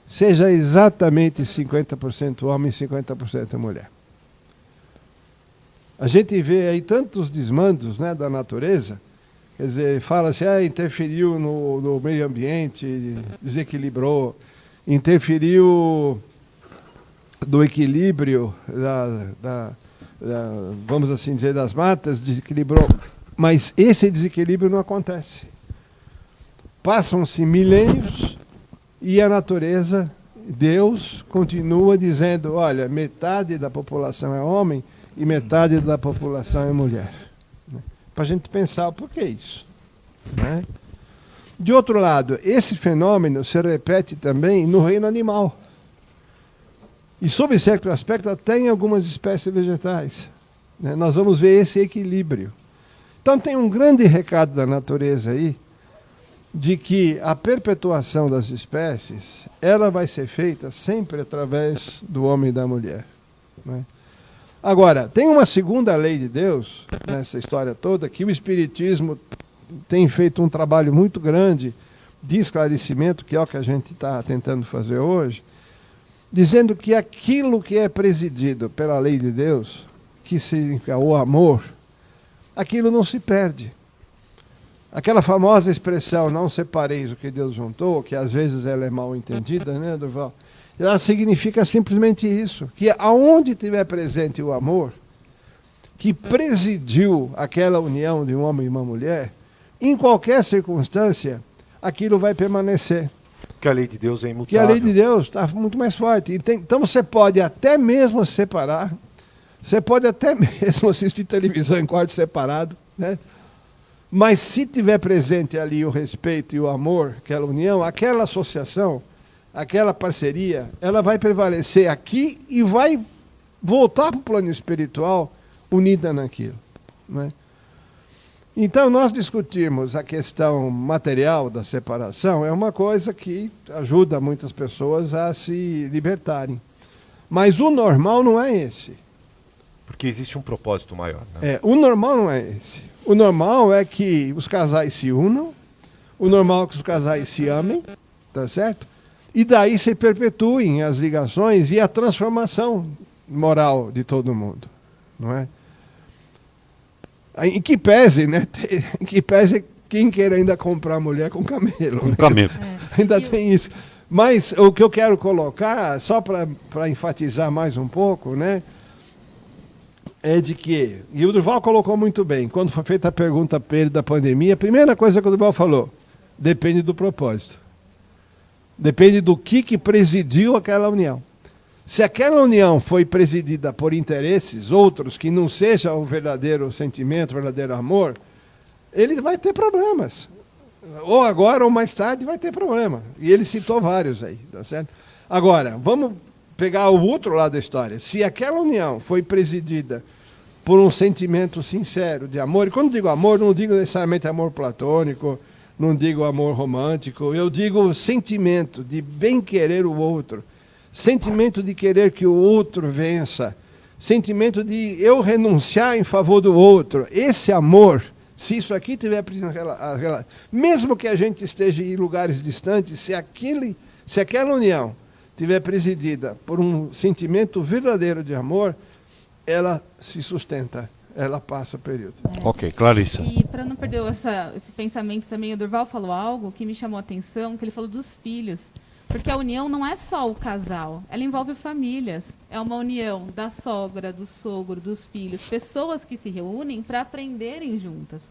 seja exatamente 50% homem e 50% mulher? A gente vê aí tantos desmandos, né, da natureza, quer dizer, fala-se, interferiu no meio ambiente, desequilibrou, interferiu do equilíbrio vamos assim dizer, das matas, desequilibrou. Mas esse desequilíbrio não acontece. Passam-se milênios e a natureza, Deus, continua dizendo, olha, metade da população é homem e metade da população é mulher. Para a gente pensar, por que isso? Né? De outro lado, esse fenômeno se repete também no reino animal. E sob certo aspecto, até em algumas espécies vegetais. Né? Nós vamos ver esse equilíbrio. Então tem um grande recado da natureza aí, de que a perpetuação das espécies, ela vai ser feita sempre através do homem e da mulher. Né? Agora, tem uma segunda lei de Deus, nessa história toda, que o Espiritismo tem feito um trabalho muito grande de esclarecimento, que é o que a gente está tentando fazer hoje, dizendo que aquilo que é presidido pela lei de Deus, que significa o amor, aquilo não se perde. Aquela famosa expressão, não separeis o que Deus juntou, que às vezes ela é mal entendida, né, Durval? Ela significa simplesmente isso, que aonde tiver presente o amor, que presidiu aquela união de um homem e uma mulher, em qualquer circunstância, aquilo vai permanecer. Porque a lei de Deus é imutável. Porque a lei de Deus está muito mais forte. Então você pode até mesmo separar, você pode até mesmo assistir televisão em quarto separado, né? Mas se tiver presente ali o respeito e o amor, aquela união, aquela associação, aquela parceria, ela vai prevalecer aqui e vai voltar para o plano espiritual unida naquilo, né? Então, nós discutimos a questão material da separação, é uma coisa que ajuda muitas pessoas a se libertarem. Mas o normal não é esse. Porque existe um propósito maior, né? O normal não é esse. O normal é que os casais se unam, o normal é que os casais se amem, tá certo? E daí se perpetuem as ligações e a transformação moral de todo mundo, não é? Em que pese, né? Em que pese quem queira ainda comprar mulher com camelo. Com camelo. Ainda tem isso. Mas o que eu quero colocar, só para enfatizar mais um pouco, né? É de que, e o Durval colocou muito bem, quando foi feita a pergunta para ele da pandemia, a primeira coisa que o Durval falou, depende do propósito. Depende do que presidiu aquela união. Se aquela união foi presidida por interesses outros que não seja o verdadeiro sentimento, o verdadeiro amor, ele vai ter problemas. ou agora ou mais tarde vai ter problema. E ele citou vários aí, tá certo? Agora, vamos pegar o outro lado da história. Se aquela união foi presidida por um sentimento sincero de amor, e quando digo amor, não digo necessariamente amor platônico, não digo amor romântico, eu digo sentimento de bem querer o outro, sentimento de querer que o outro vença, sentimento de eu renunciar em favor do outro. Esse amor, se isso aqui tiver presente, mesmo que a gente esteja em lugares distantes, se aquela união tiver presidida por um sentimento verdadeiro de amor, ela se sustenta, ela passa o período. Ok, Clarissa. E para não perder esse pensamento também, o Durval falou algo que me chamou a atenção, que ele falou dos filhos. Porque a união não é só o casal, ela envolve famílias. É uma união da sogra, do sogro, dos filhos, pessoas que se reúnem para aprenderem juntas.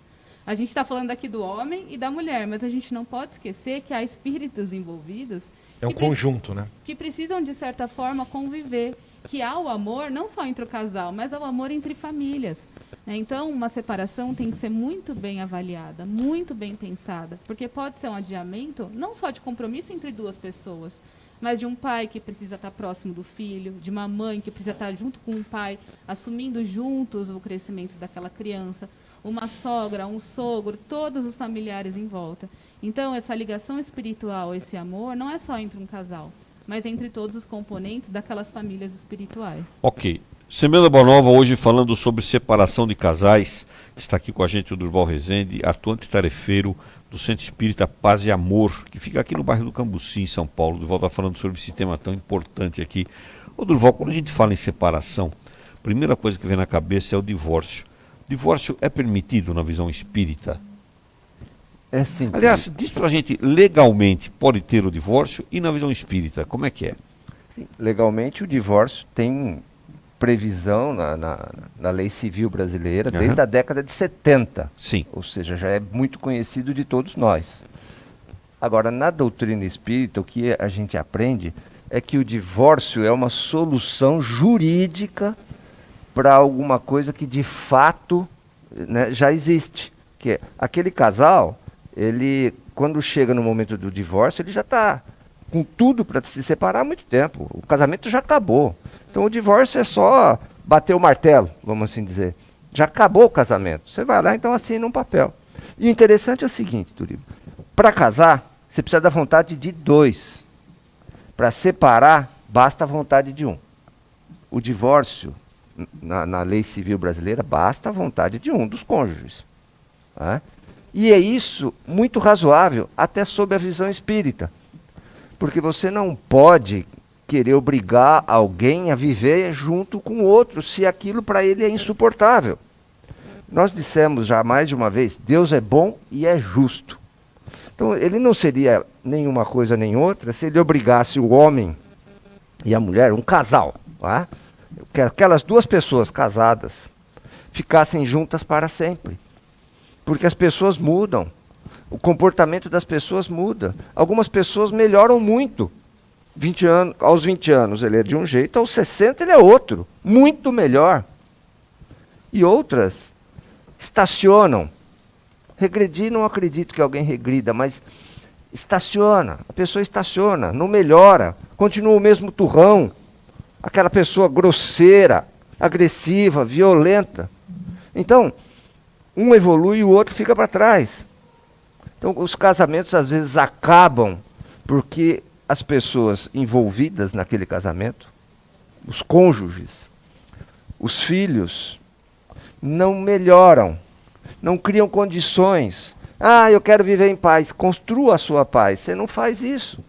A gente está falando aqui do homem e da mulher, mas a gente não pode esquecer que há espíritos envolvidos. É um conjunto, né? Que precisam, de certa forma, conviver. Que há o amor, não só entre o casal, mas há o amor entre famílias. Então, uma separação tem que ser muito bem avaliada, muito bem pensada, porque pode ser um adiamento não só de compromisso entre duas pessoas, mas de um pai que precisa estar próximo do filho, de uma mãe que precisa estar junto com o pai, assumindo juntos o crescimento daquela criança, uma sogra, um sogro, todos os familiares em volta. Então, essa ligação espiritual, esse amor, não é só entre um casal, mas entre todos os componentes daquelas famílias espirituais. Ok. Semana Bonova, hoje falando sobre separação de casais. Está aqui com a gente o Durval Rezende, atuante tarefeiro do Centro Espírita Paz e Amor, que fica aqui no bairro do Cambuci, em São Paulo. O Durval está falando sobre esse tema tão importante aqui. Ô Durval, quando a gente fala em separação, a primeira coisa que vem na cabeça é o divórcio. Divórcio é permitido na visão espírita? É sim. Aliás, diz pra gente, legalmente pode ter o divórcio e na visão espírita, como é que é? Legalmente o divórcio tem previsão na lei civil brasileira desde a década de 70. Sim. Ou seja, já é muito conhecido de todos nós. Agora, na doutrina espírita, o que a gente aprende é que o divórcio é uma solução jurídica para alguma coisa que de fato, né, já existe. Que é aquele casal, ele, quando chega no momento do divórcio, ele já está com tudo para se separar há muito tempo. O casamento já acabou. Então o divórcio é só bater o martelo, vamos assim dizer. Já acabou o casamento. Você vai lá, então assina um papel. E o interessante é o seguinte, Turibo. Para casar, você precisa da vontade de dois. Para separar, basta a vontade de um. O divórcio, na lei civil brasileira, basta a vontade de um dos cônjuges. Né? E é isso muito razoável, até sob a visão espírita. Porque você não pode querer obrigar alguém a viver junto com o outro, se aquilo para ele é insuportável. Nós dissemos já mais de uma vez, Deus é bom e é justo. Então ele não seria nenhuma coisa nem outra se ele obrigasse o homem e a mulher, um casal, tá? Que aquelas duas pessoas casadas ficassem juntas para sempre. Porque as pessoas mudam, o comportamento das pessoas muda. Algumas pessoas melhoram muito. Aos 20 anos ele é de um jeito, aos 60 ele é outro, muito melhor. E outras estacionam. Regredir, não acredito que alguém regrida, mas estaciona. A pessoa estaciona, não melhora, continua o mesmo turrão. Aquela pessoa grosseira, agressiva, violenta. Então, um evolui e o outro fica para trás. Então, os casamentos às vezes acabam porque as pessoas envolvidas naquele casamento, os cônjuges, os filhos, não melhoram, não criam condições. Ah, eu quero viver em paz. Construa a sua paz. Você não faz isso.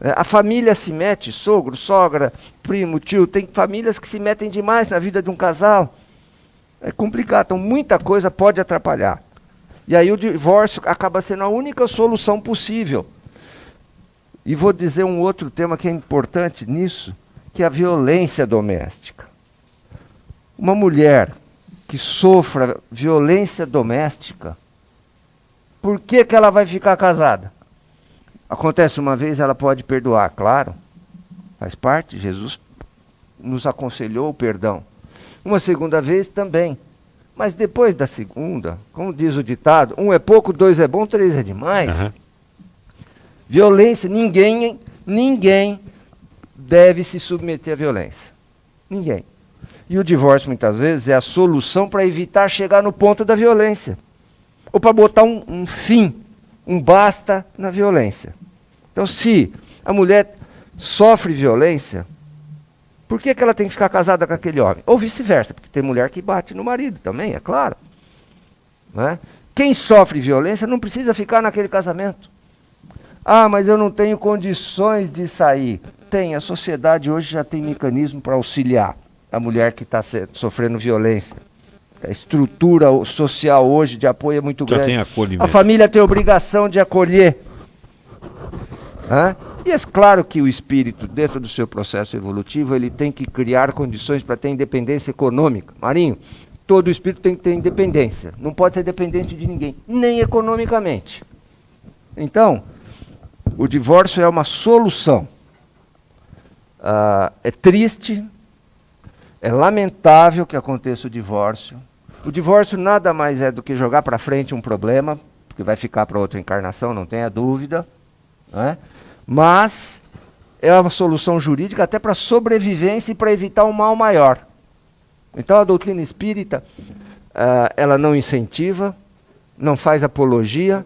A família se mete, sogro, sogra, primo, tio, tem famílias que se metem demais na vida de um casal. É complicado, então muita coisa pode atrapalhar. E aí o divórcio acaba sendo a única solução possível. E vou dizer um outro tema que é importante nisso, que é a violência doméstica. Uma mulher que sofra violência doméstica, por que ela vai ficar casada? Acontece uma vez, ela pode perdoar, claro, faz parte, Jesus nos aconselhou o perdão. Uma segunda vez também. Mas depois da segunda, como diz o ditado, 1 é pouco, 2 é bom, 3 é demais. Violência, ninguém deve se submeter à violência. Ninguém. E o divórcio, muitas vezes, é a solução para evitar chegar no ponto da violência. Ou para botar um fim, um basta na violência. Então, se a mulher sofre violência, por que ela tem que ficar casada com aquele homem? Ou vice-versa, porque tem mulher que bate no marido também, é claro. Não é? Quem sofre violência não precisa ficar naquele casamento. Ah, mas eu não tenho condições de sair. Tem, a sociedade hoje já tem mecanismo para auxiliar a mulher que está sofrendo violência. A estrutura social hoje de apoio é muito grande. Tem acolhimento. A família tem a obrigação de acolher. E é claro que o espírito, dentro do seu processo evolutivo, ele tem que criar condições para ter independência econômica. Marinho, todo espírito tem que ter independência. Não pode ser dependente de ninguém, nem economicamente. Então, o divórcio é uma solução. É triste, é lamentável que aconteça o divórcio. O divórcio nada mais é do que jogar para frente um problema, que vai ficar para outra encarnação, não tenha dúvida. Mas é uma solução jurídica até para sobrevivência e para evitar um mal maior. Então a doutrina espírita, ela não incentiva, não faz apologia,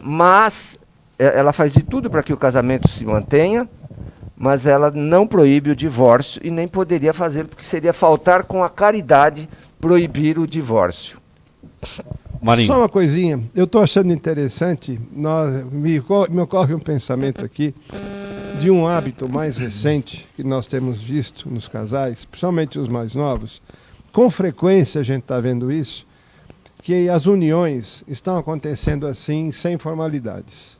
mas ela faz de tudo para que o casamento se mantenha, mas ela não proíbe o divórcio e nem poderia fazer, porque seria faltar com a caridade proibir o divórcio. Marinho. Só uma coisinha, eu estou achando interessante, me ocorre um pensamento aqui de um hábito mais recente que nós temos visto nos casais, principalmente os mais novos. Com frequência a gente está vendo isso, que as uniões estão acontecendo assim, sem formalidades.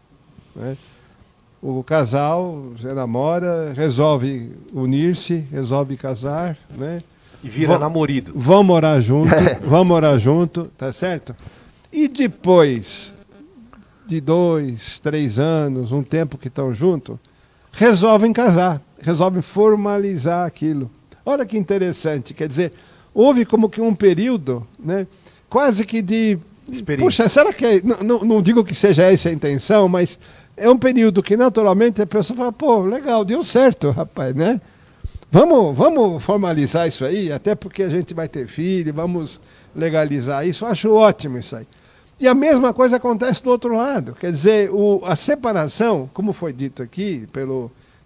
O casal se namora, resolve unir-se, resolve casar, E vira namorido. Vão morar junto, tá certo? E depois de 2, 3 anos, um tempo que estão juntos, resolvem casar, resolvem formalizar aquilo. Olha que interessante, quer dizer, houve como que um período, quase que de... Puxa, será que... Não digo que seja essa a intenção, mas é um período que naturalmente a pessoa fala, pô, legal, deu certo, rapaz, Vamos formalizar isso aí, até porque a gente vai ter filho, vamos legalizar isso. Eu acho ótimo isso aí. E a mesma coisa acontece do outro lado. Quer dizer, a separação, como foi dito aqui,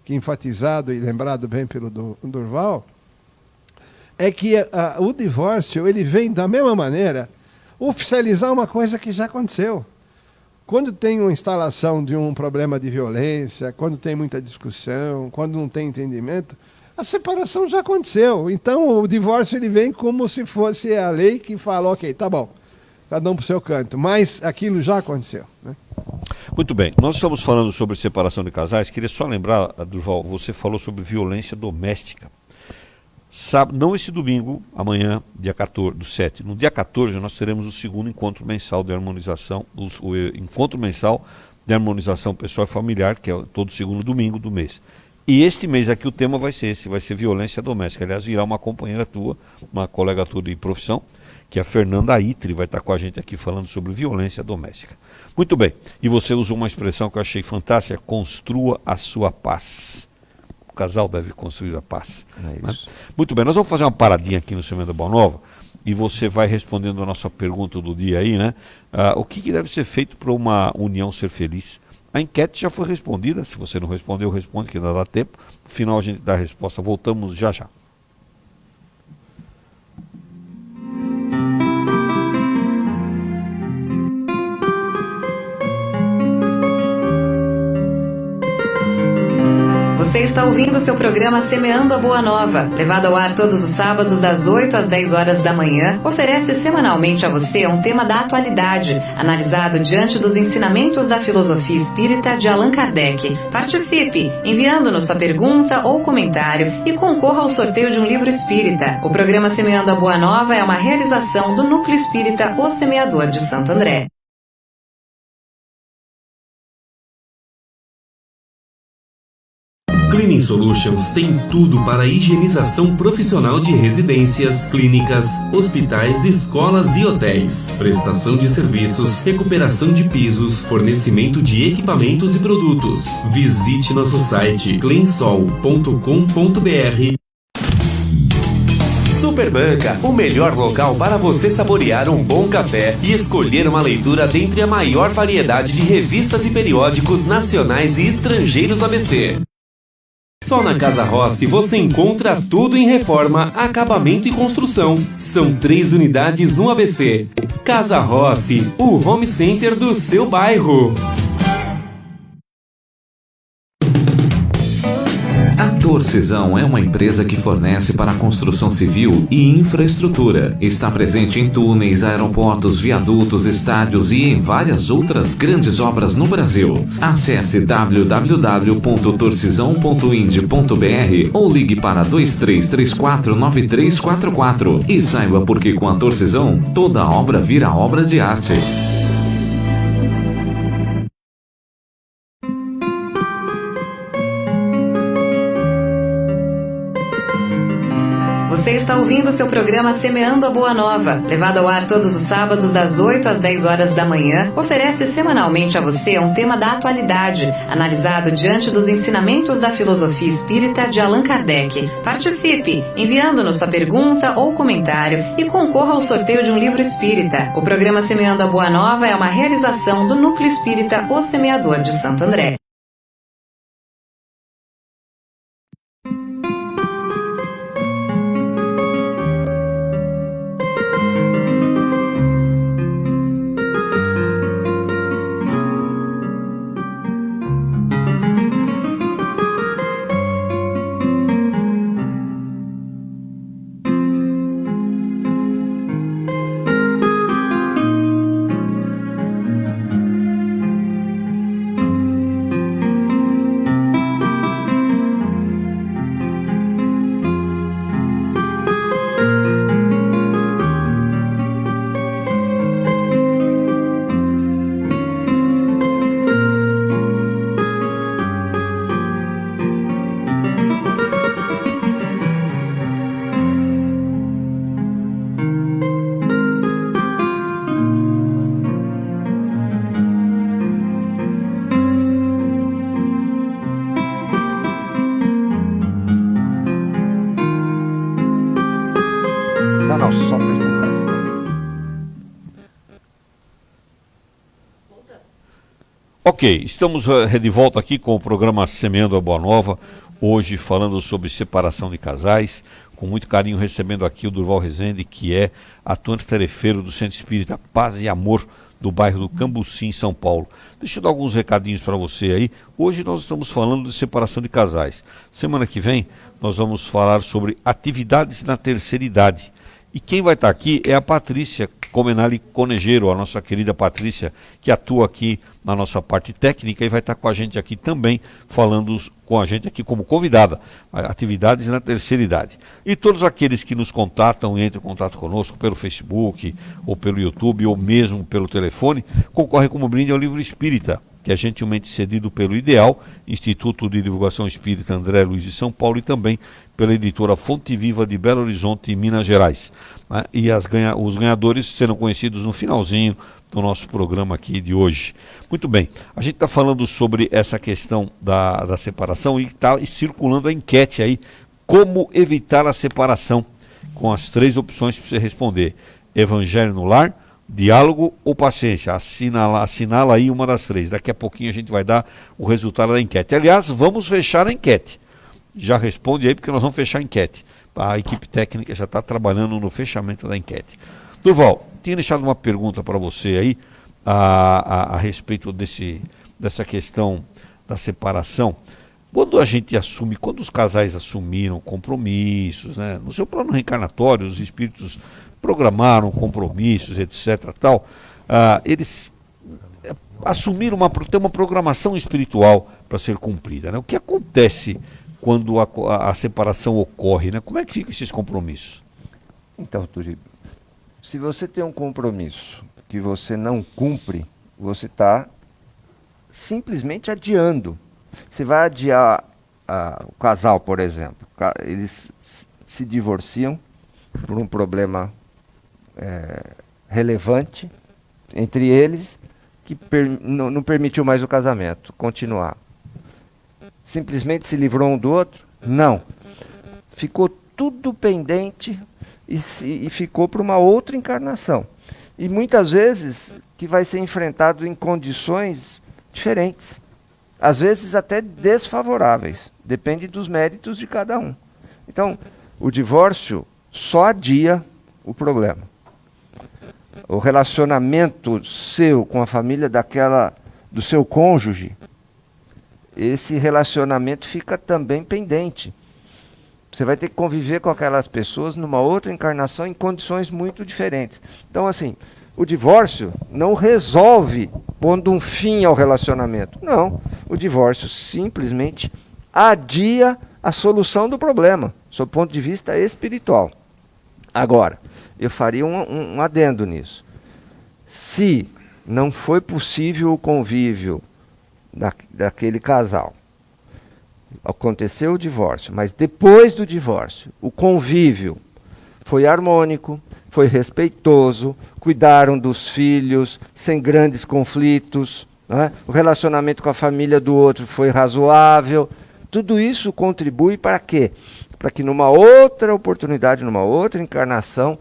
que enfatizado e lembrado bem pelo Durval, é que o divórcio ele vem da mesma maneira oficializar uma coisa que já aconteceu. Quando tem uma instalação de um problema de violência, quando tem muita discussão, quando não tem entendimento, a separação já aconteceu. Então o divórcio ele vem como se fosse a lei que fala, ok, tá bom, cada um para o seu canto. Mas aquilo já aconteceu. Muito bem, nós estamos falando sobre separação de casais. Queria só lembrar, Durval, você falou sobre violência doméstica. Não esse domingo, amanhã, dia 14 do 7. No dia 14 nós teremos o segundo encontro mensal de harmonização, o encontro mensal de harmonização pessoal e familiar, que é todo segundo domingo do mês. E este mês aqui o tema vai ser esse, vai ser violência doméstica. Aliás, virá uma companheira tua, uma colega tua de profissão, que é a Fernanda Aitre, vai estar com a gente aqui falando sobre violência doméstica. Muito bem, e você usou uma expressão que eu achei fantástica, construa a sua paz. O casal deve construir a paz. Muito bem, nós vamos fazer uma paradinha aqui no Semeando Boa Nova, e você vai respondendo a nossa pergunta do dia aí, o que deve ser feito para uma união ser feliz? A enquete já foi respondida, se você não respondeu, responde que ainda dá tempo. No final a gente dá a resposta, voltamos já já. Você está ouvindo o seu programa Semeando a Boa Nova, levado ao ar todos os sábados das 8 às 10 horas da manhã, oferece semanalmente a você um tema da atualidade, analisado diante dos ensinamentos da filosofia espírita de Allan Kardec. Participe, enviando-nos sua pergunta ou comentário e concorra ao sorteio de um livro espírita. O programa Semeando a Boa Nova é uma realização do Núcleo Espírita O Semeador de Santo André. Cleaning Solutions tem tudo para a higienização profissional de residências, clínicas, hospitais, escolas e hotéis. Prestação de serviços, recuperação de pisos, fornecimento de equipamentos e produtos. Visite nosso site cleansol.com.br. Superbanca, o melhor local para você saborear um bom café e escolher uma leitura dentre a maior variedade de revistas e periódicos nacionais e estrangeiros do ABC. Só na Casa Rossi você encontra tudo em reforma, acabamento e construção. São 3 unidades no ABC. Casa Rossi, o home center do seu bairro. A Torcisão é uma empresa que fornece para a construção civil e infraestrutura. Está presente em túneis, aeroportos, viadutos, estádios e em várias outras grandes obras no Brasil. Acesse www.torcisão.ind.br ou ligue para 2334-9344 e saiba por que com a Torcisão toda obra vira obra de arte. Você está ouvindo o seu programa Semeando a Boa Nova, levado ao ar todos os sábados das 8 às 10 horas da manhã, oferece semanalmente a você um tema da atualidade, analisado diante dos ensinamentos da filosofia espírita de Allan Kardec. Participe, enviando-nos sua pergunta ou comentário e concorra ao sorteio de um livro espírita. O programa Semeando a Boa Nova é uma realização do Núcleo Espírita O Semeador de Santo André. Não, só acrescentar. Ok, estamos de volta aqui com o programa Semeando a Boa Nova, hoje falando sobre separação de casais, com muito carinho recebendo aqui o Durval Rezende, que é atuante tarefeiro do Centro Espírita Paz e Amor, do bairro do Cambuci, em São Paulo. Deixa eu dar alguns recadinhos para você aí. Hoje nós estamos falando de separação de casais. Semana que vem nós vamos falar sobre atividades na terceira idade. E quem vai estar aqui é a Patrícia Comenali Conejeiro, a nossa querida Patrícia, que atua aqui na nossa parte técnica e vai estar com a gente aqui também, falando com a gente aqui como convidada, atividades na terceira idade. E todos aqueles que nos contatam e entram em contato conosco pelo Facebook, ou pelo YouTube, ou mesmo pelo telefone, concorrem como brinde ao livro Espírita, que é gentilmente cedido pelo Ideal, Instituto de Divulgação Espírita André Luiz de São Paulo, e também pela editora Fonte Viva de Belo Horizonte, Minas Gerais. Né? E os ganhadores serão conhecidos no finalzinho do nosso programa aqui de hoje. Muito bem, a gente está falando sobre essa questão da separação e está circulando a enquete aí, como evitar a separação, com as 3 opções para você responder: Evangelho no lar, diálogo ou paciência. Assinala aí uma das 3. Daqui a pouquinho a gente vai dar o resultado da enquete. Aliás, vamos fechar a enquete. Já responde aí, porque nós vamos fechar a enquete. A equipe técnica já está trabalhando no fechamento da enquete. Durval, tinha deixado uma pergunta para você aí a respeito dessa questão da separação. Quando a gente assume, quando os casais assumiram compromissos, né, no seu plano reencarnatório, os espíritos programaram compromissos, etc. Tal, eles assumiram tem uma programação espiritual para ser cumprida. Né? O que acontece quando a separação ocorre? Né? Como é que ficam esses compromissos? Então, Turíbio, se você tem um compromisso que você não cumpre, você está simplesmente adiando. Você vai adiar o casal, por exemplo, eles se divorciam por um problema relevante entre eles, que não permitiu mais o casamento continuar. Simplesmente se livrou um do outro? Não. Ficou tudo pendente e ficou para uma outra encarnação. E muitas vezes que vai ser enfrentado em condições diferentes. Às vezes até desfavoráveis. Depende dos méritos de cada um. Então, o divórcio só adia o problema. O relacionamento seu com a família do seu cônjuge, esse relacionamento fica também pendente. Você vai ter que conviver com aquelas pessoas numa outra encarnação em condições muito diferentes. Então, assim, o divórcio não resolve pondo um fim ao relacionamento. Não, o divórcio simplesmente adia a solução do problema, sob o ponto de vista espiritual. Agora, eu faria um adendo nisso. Se não foi possível o convívio daquele casal, aconteceu o divórcio, mas depois do divórcio, o convívio foi harmônico, foi respeitoso, cuidaram dos filhos sem grandes conflitos, né? O relacionamento com a família do outro foi razoável. Tudo isso contribui para quê? Para que numa outra oportunidade, numa outra encarnação,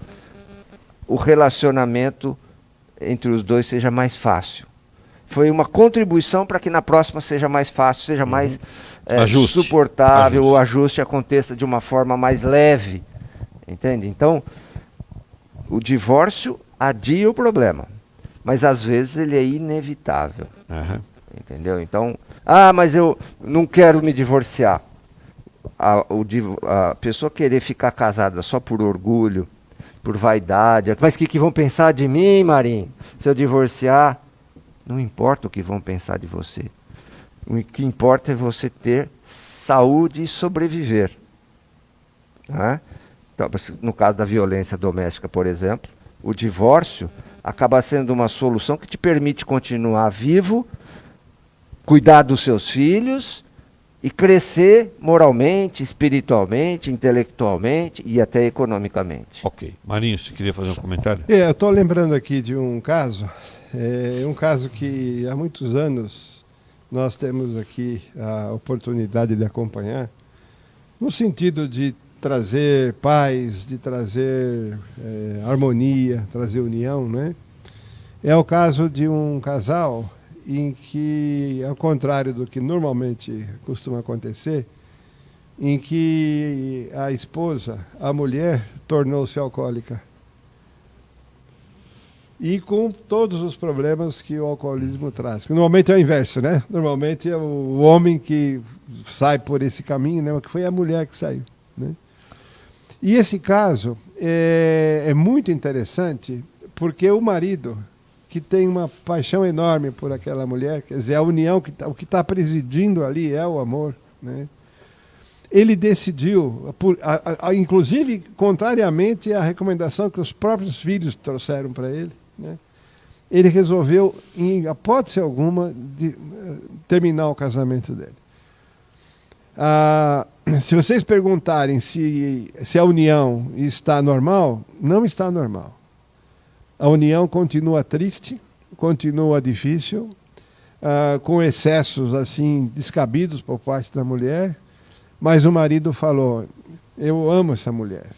o relacionamento entre os dois seja mais fácil. Foi uma contribuição para que na próxima seja mais fácil, seja mais suportável, o ajuste aconteça de uma forma mais leve. Entende? Então, o divórcio adia o problema, mas às vezes ele é inevitável. Entendeu? Então, mas eu não quero me divorciar. A pessoa querer ficar casada só por orgulho, por vaidade, mas o que vão pensar de mim, Marinho, se eu divorciar? Não importa o que vão pensar de você. O que importa é você ter saúde e sobreviver. Né? Então, no caso da violência doméstica, por exemplo, o divórcio acaba sendo uma solução que te permite continuar vivo, cuidar dos seus filhos e crescer moralmente, espiritualmente, intelectualmente e até economicamente. Ok. Marinho, você queria fazer um comentário? Eu estou lembrando aqui de um caso que há muitos anos nós temos aqui a oportunidade de acompanhar, no sentido de trazer paz, de trazer harmonia, trazer união, né? É o caso de um casal em que, ao contrário do que normalmente costuma acontecer, em que a esposa, a mulher, tornou-se alcoólica. E com todos os problemas que o alcoolismo traz. Normalmente é o inverso, né? Normalmente é o homem que sai por esse caminho, né? Que foi a mulher que saiu, né? E esse caso é muito interessante, porque o marido, que tem uma paixão enorme por aquela mulher, quer dizer, a união, o que está presidindo ali é o amor, né? Ele decidiu, inclusive contrariamente à recomendação que os próprios filhos trouxeram para ele, né? Ele resolveu, em hipótese alguma, terminar o casamento dele. Se vocês perguntarem se a união está normal, não está normal. A união continua triste, continua difícil, com excessos assim descabidos por parte da mulher, mas o marido falou: eu amo essa mulher.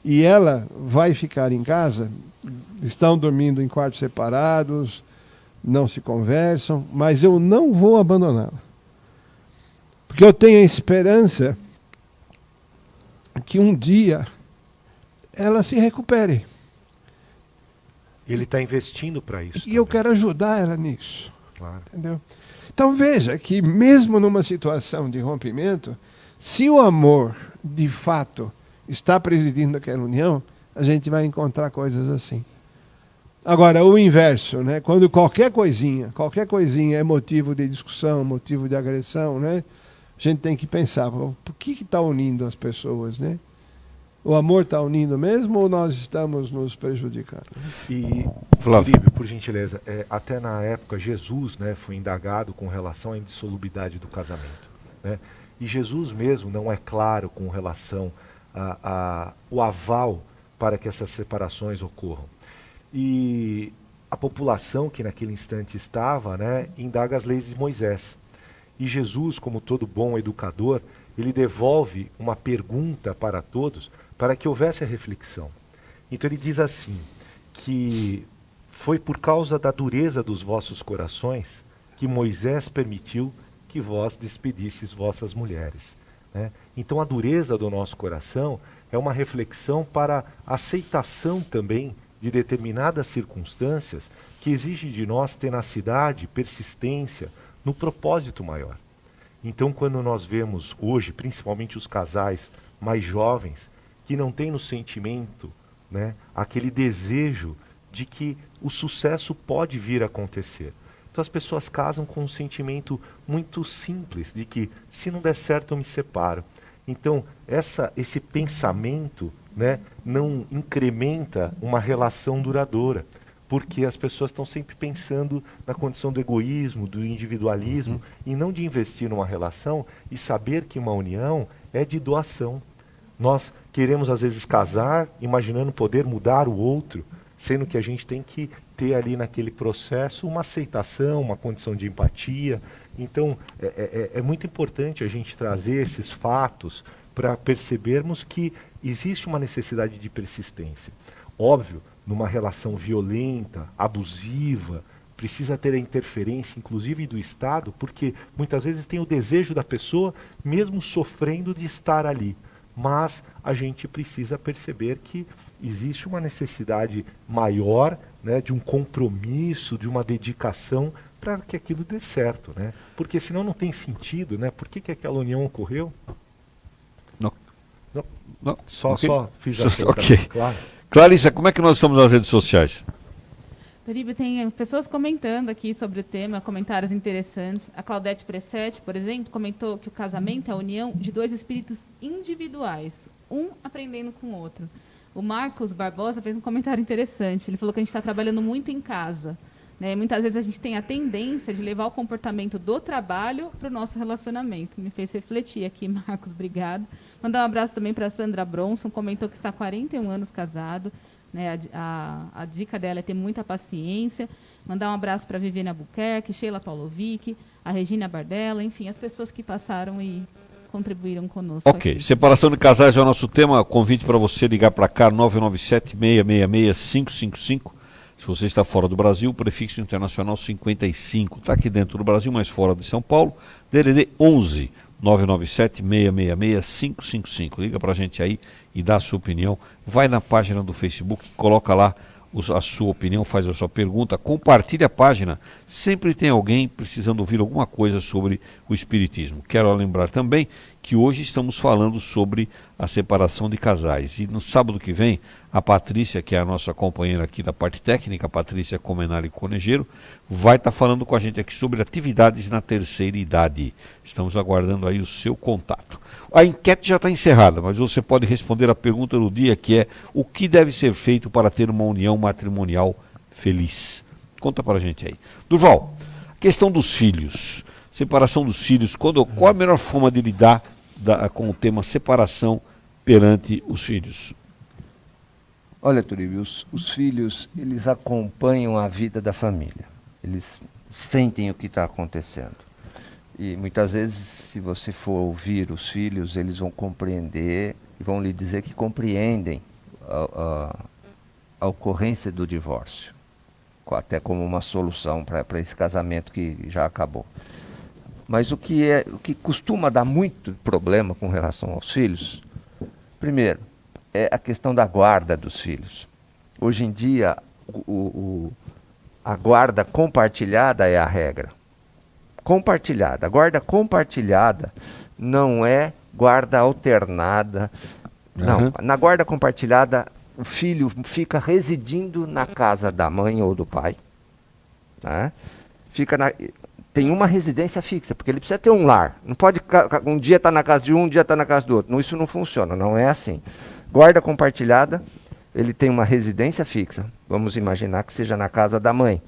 E ela vai ficar em casa, estão dormindo em quartos separados, não se conversam, mas eu não vou abandoná-la. Porque eu tenho a esperança que um dia ela se recupere. Ele está investindo para isso. E eu quero ajudar ela nisso. Claro. Entendeu? Então veja que mesmo numa situação de rompimento, se o amor de fato está presidindo aquela união, a gente vai encontrar coisas assim. Agora, o inverso, né? Quando qualquer coisinha é motivo de discussão, motivo de agressão, né? A gente tem que pensar, por que está unindo as pessoas, né? O amor está unindo mesmo ou nós estamos nos prejudicando? E, Flávio, Felipe, por gentileza, até na época Jesus, né, foi indagado com relação à indissolubilidade do casamento, né? E Jesus mesmo não é claro com relação ao aval para que essas separações ocorram. E a população que naquele instante estava, né, indaga as leis de Moisés. E Jesus, como todo bom educador, ele devolve uma pergunta para todos para que houvesse a reflexão. Então ele diz assim, que foi por causa da dureza dos vossos corações que Moisés permitiu que vós despedisseis vossas mulheres. Né? Então a dureza do nosso coração é uma reflexão para a aceitação também de determinadas circunstâncias que exigem de nós tenacidade, persistência, no propósito maior. Então quando nós vemos hoje, principalmente os casais mais jovens, que não têm no sentimento, né, aquele desejo de que o sucesso pode vir a acontecer. Então as pessoas casam com um sentimento muito simples, de que se não der certo eu me separo. Então esse pensamento, né, não incrementa uma relação duradoura, porque as pessoas estão sempre pensando na condição do egoísmo, do individualismo, e não de investir numa relação e saber que uma união é de doação. Nós queremos às vezes casar, imaginando poder mudar o outro, sendo que a gente tem que ter ali naquele processo uma aceitação, uma condição de empatia. Então é muito importante a gente trazer esses fatos para percebermos que existe uma necessidade de persistência. Óbvio, numa relação violenta, abusiva, precisa ter a interferência, inclusive do Estado, porque muitas vezes tem o desejo da pessoa, mesmo sofrendo, de estar ali. Mas a gente precisa perceber que existe uma necessidade maior, né, de um compromisso, de uma dedicação para que aquilo dê certo, né? Porque senão não tem sentido, né? Por que aquela união ocorreu? Não. Só fiz a Ok. Claro. Clarissa, como é que nós estamos nas redes sociais? Toribe, tem pessoas comentando aqui sobre o tema, comentários interessantes. A Claudete Pressetti, por exemplo, comentou que o casamento é a união de dois espíritos individuais, um aprendendo com o outro. O Marcos Barbosa fez um comentário interessante. Ele falou que a gente está trabalhando muito em casa, né? Muitas vezes a gente tem a tendência de levar o comportamento do trabalho para o nosso relacionamento. Me fez refletir aqui, Marcos, obrigado. Mandar um abraço também para a Sandra Bronson, comentou que está há 41 anos casado. Né, a dica dela é ter muita paciência. Mandar um abraço para a Viviane Albuquerque, Sheila Paulovic, a Regina Bardella, enfim, as pessoas que passaram e contribuíram conosco. Ok, aqui. Separação de casais é o nosso tema. Convite para você ligar para cá, 997-666-555. Se você está fora do Brasil, prefixo internacional 55. Está aqui dentro do Brasil, mas fora de São Paulo, DDD 11 997-666-555. Liga para a gente aí e dá a sua opinião. Vai na página do Facebook, coloca lá a sua opinião, faz a sua pergunta, compartilha a página. Sempre tem alguém precisando ouvir alguma coisa sobre o Espiritismo. Quero lembrar também que hoje estamos falando sobre a separação de casais. E no sábado que vem, a Patrícia, que é a nossa companheira aqui da parte técnica, a Patrícia Comenari Conejeiro, vai estar falando com a gente aqui sobre atividades na terceira idade. Estamos aguardando aí o seu contato. A enquete já está encerrada, mas você pode responder a pergunta do dia, que é: o que deve ser feito para ter uma união matrimonial feliz? Conta para a gente aí. Durval, questão dos filhos, separação dos filhos, qual a melhor forma de lidar com o tema separação perante os filhos? Olha, Toribe, os filhos, eles acompanham a vida da família. Eles sentem o que está acontecendo. E muitas vezes, se você for ouvir os filhos, eles vão compreender e vão lhe dizer que compreendem a ocorrência do divórcio, até como uma solução para esse casamento que já acabou. Mas o que costuma dar muito problema com relação aos filhos, primeiro, é a questão da guarda dos filhos. Hoje em dia, a guarda compartilhada é a regra. Compartilhada. A guarda compartilhada não é guarda alternada. Não. Na guarda compartilhada, o filho fica residindo na casa da mãe ou do pai. Né? Tem uma residência fixa, porque ele precisa ter um lar. Não pode um dia estar na casa de um dia estar na casa do outro. Não, isso não funciona, não é assim. Guarda compartilhada, ele tem uma residência fixa. Vamos imaginar que seja na casa da mãe.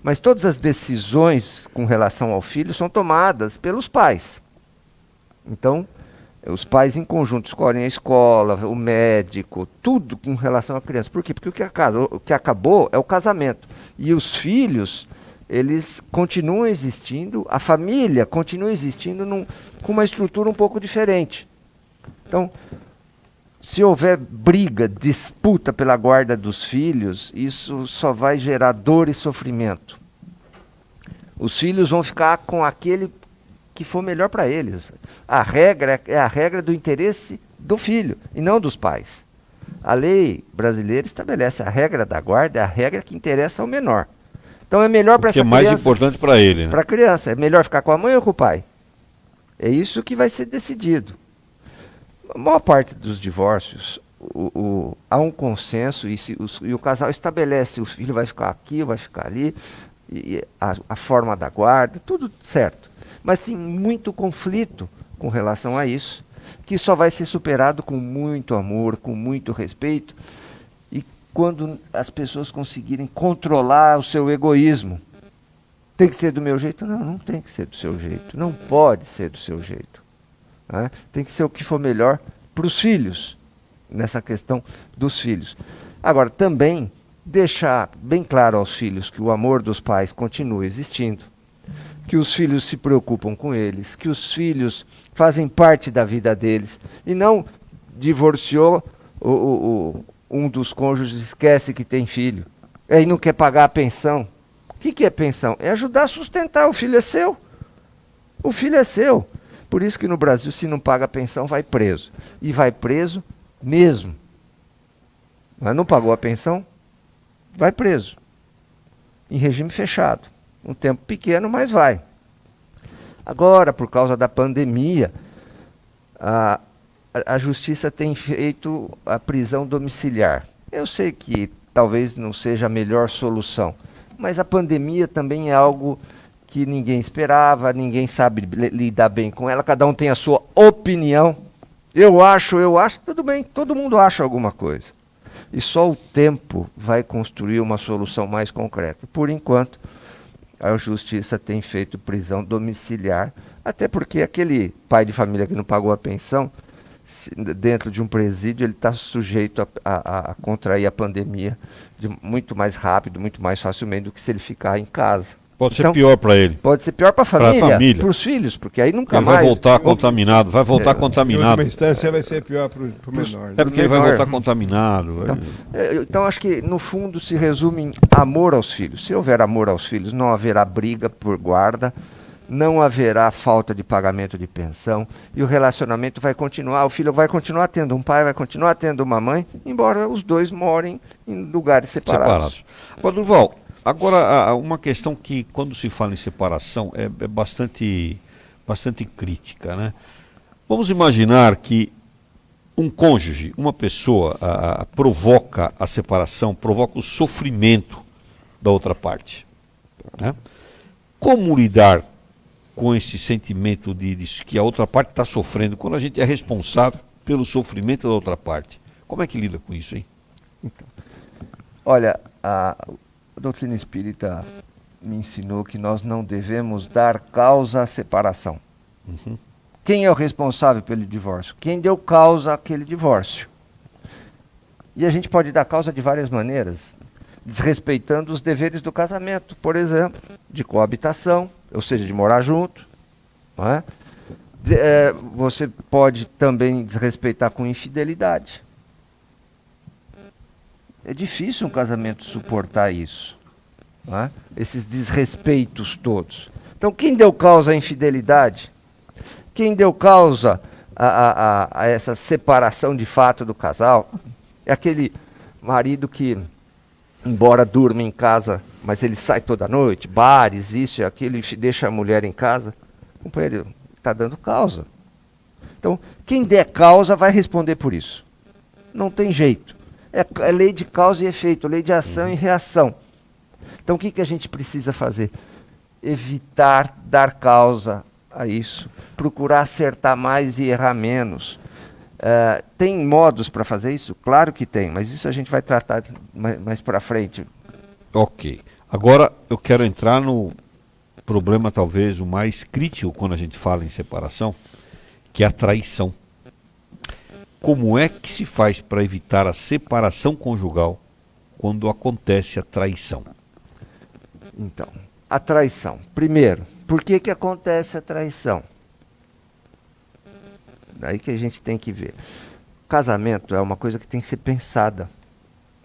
Mas todas as decisões com relação ao filho são tomadas pelos pais. Então, os pais em conjunto escolhem a escola, o médico, tudo com relação à criança. Por quê? Porque o que acabou é o casamento. E os filhos, eles continuam existindo, a família continua existindo com uma estrutura um pouco diferente. Então, se houver briga, disputa pela guarda dos filhos, isso só vai gerar dor e sofrimento. Os filhos vão ficar com aquele que for melhor para eles. A regra é a regra do interesse do filho e não dos pais. A lei brasileira estabelece a regra da guarda, é a regra que interessa ao menor. Então é melhor para essa criança. O que é mais importante para ele, né? Para a criança, é melhor ficar com a mãe ou com o pai? É isso que vai ser decidido. A maior parte dos divórcios, há um consenso e o casal estabelece, o filho vai ficar aqui, vai ficar ali, e a forma da guarda, tudo certo. Mas tem muito conflito com relação a isso, que só vai ser superado com muito amor, com muito respeito, e quando as pessoas conseguirem controlar o seu egoísmo. Tem que ser do meu jeito? Não, não tem que ser do seu jeito. Não pode ser do seu jeito. Né? Tem que ser o que for melhor para os filhos, nessa questão dos filhos. Agora, também deixar bem claro aos filhos que o amor dos pais continua existindo, que os filhos se preocupam com eles, que os filhos fazem parte da vida deles, e não divorciou um dos cônjuges, esquece que tem filho, e aí não quer pagar a pensão. O que é pensão? É ajudar a sustentar, o filho é seu. O filho é seu. Por isso que no Brasil, se não paga a pensão, vai preso. E vai preso mesmo. Mas não pagou a pensão, vai preso. Em regime fechado. Um tempo pequeno, mas vai. Agora, por causa da pandemia, a justiça tem feito a prisão domiciliar. Eu sei que talvez não seja a melhor solução, mas a pandemia também é algo que ninguém esperava, ninguém sabe lidar bem com ela, cada um tem a sua opinião. Eu acho, tudo bem, todo mundo acha alguma coisa. E só o tempo vai construir uma solução mais concreta. Por enquanto, a justiça tem feito prisão domiciliar, até porque aquele pai de família que não pagou a pensão, dentro de um presídio, ele está sujeito a contrair a pandemia muito mais rápido, muito mais facilmente do que se ele ficar em casa. Pode ser pior para ele. Pode ser pior para a família, para os filhos, porque aí nunca mais... Ele vai voltar contaminado, contaminado. Em última instância vai ser pior para o menor. É porque ele vai voltar contaminado. Então acho que no fundo se resume em amor aos filhos. Se houver amor aos filhos, não haverá briga por guarda, não haverá falta de pagamento de pensão, e o relacionamento vai continuar, o filho vai continuar tendo um pai, vai continuar tendo uma mãe, embora os dois morem em lugares separados. Agora, Durval, uma questão que, quando se fala em separação, é bastante crítica, né? Vamos imaginar que um cônjuge, uma pessoa, provoca a separação, provoca o sofrimento da outra parte, né? Como lidar com esse sentimento de que a outra parte está sofrendo, quando a gente é responsável pelo sofrimento da outra parte? Como é que lida com isso, hein? Então, olha, a doutrina espírita me ensinou que nós não devemos dar causa à separação. Uhum. Quem é o responsável pelo divórcio? Quem deu causa àquele divórcio? E a gente pode dar causa de várias maneiras, desrespeitando os deveres do casamento, por exemplo, de coabitação, ou seja, de morar junto. Não é? Você pode também desrespeitar com infidelidade. É difícil um casamento suportar isso, não é? Esses desrespeitos todos. Então, quem deu causa à infidelidade? Quem deu causa a essa separação de fato do casal? É aquele marido que, embora durma em casa, mas ele sai toda noite, bares, isso e aquilo, e deixa a mulher em casa. O companheiro está dando causa. Então, quem der causa vai responder por isso. Não tem jeito. É lei de causa e efeito, lei de ação e reação. Então, o que a gente precisa fazer? Evitar dar causa a isso. Procurar acertar mais e errar menos. Tem modos para fazer isso? Claro que tem, mas isso a gente vai tratar mais para frente. Ok. Agora eu quero entrar no problema talvez o mais crítico quando a gente fala em separação, que é a traição. Como é que se faz para evitar a separação conjugal quando acontece a traição? Então, a traição. Primeiro, por que acontece a traição? Daí que a gente tem que ver. O casamento é uma coisa que tem que ser pensada,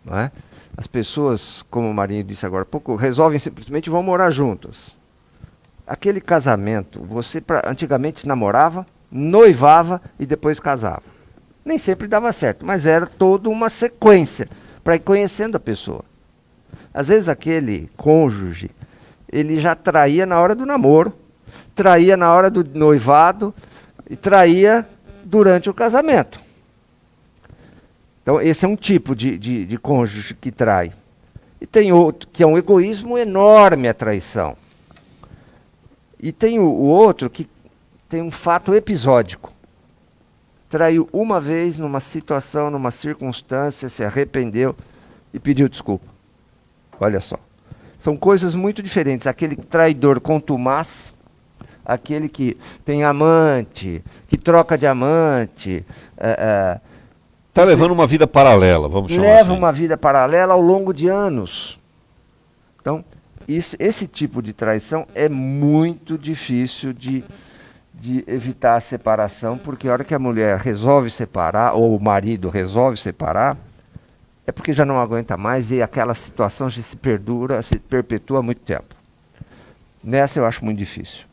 não é? As pessoas, como o Marinho disse agora há pouco, resolvem simplesmente e vão morar juntas. Aquele casamento, você antigamente namorava, noivava e depois casava. Nem sempre dava certo, mas era toda uma sequência para ir conhecendo a pessoa. Às vezes aquele cônjuge, ele já traía na hora do namoro, traía na hora do noivado e traía durante o casamento. Então esse é um tipo de cônjuge que trai. E tem outro, que é um egoísmo enorme, a traição. E tem o outro que tem um fato episódico. Traiu uma vez numa situação, numa circunstância, se arrependeu e pediu desculpa. Olha só. São coisas muito diferentes. Aquele traidor contumaz, aquele que tem amante, que troca de amante. Está levando uma vida paralela, vamos chamar leva assim. uma vida paralela ao longo de anos. Então, esse tipo de traição é muito difícil de evitar a separação, porque a hora que a mulher resolve separar, ou o marido resolve separar, é porque já não aguenta mais e aquela situação já se perpetua há muito tempo. Nessa eu acho muito difícil.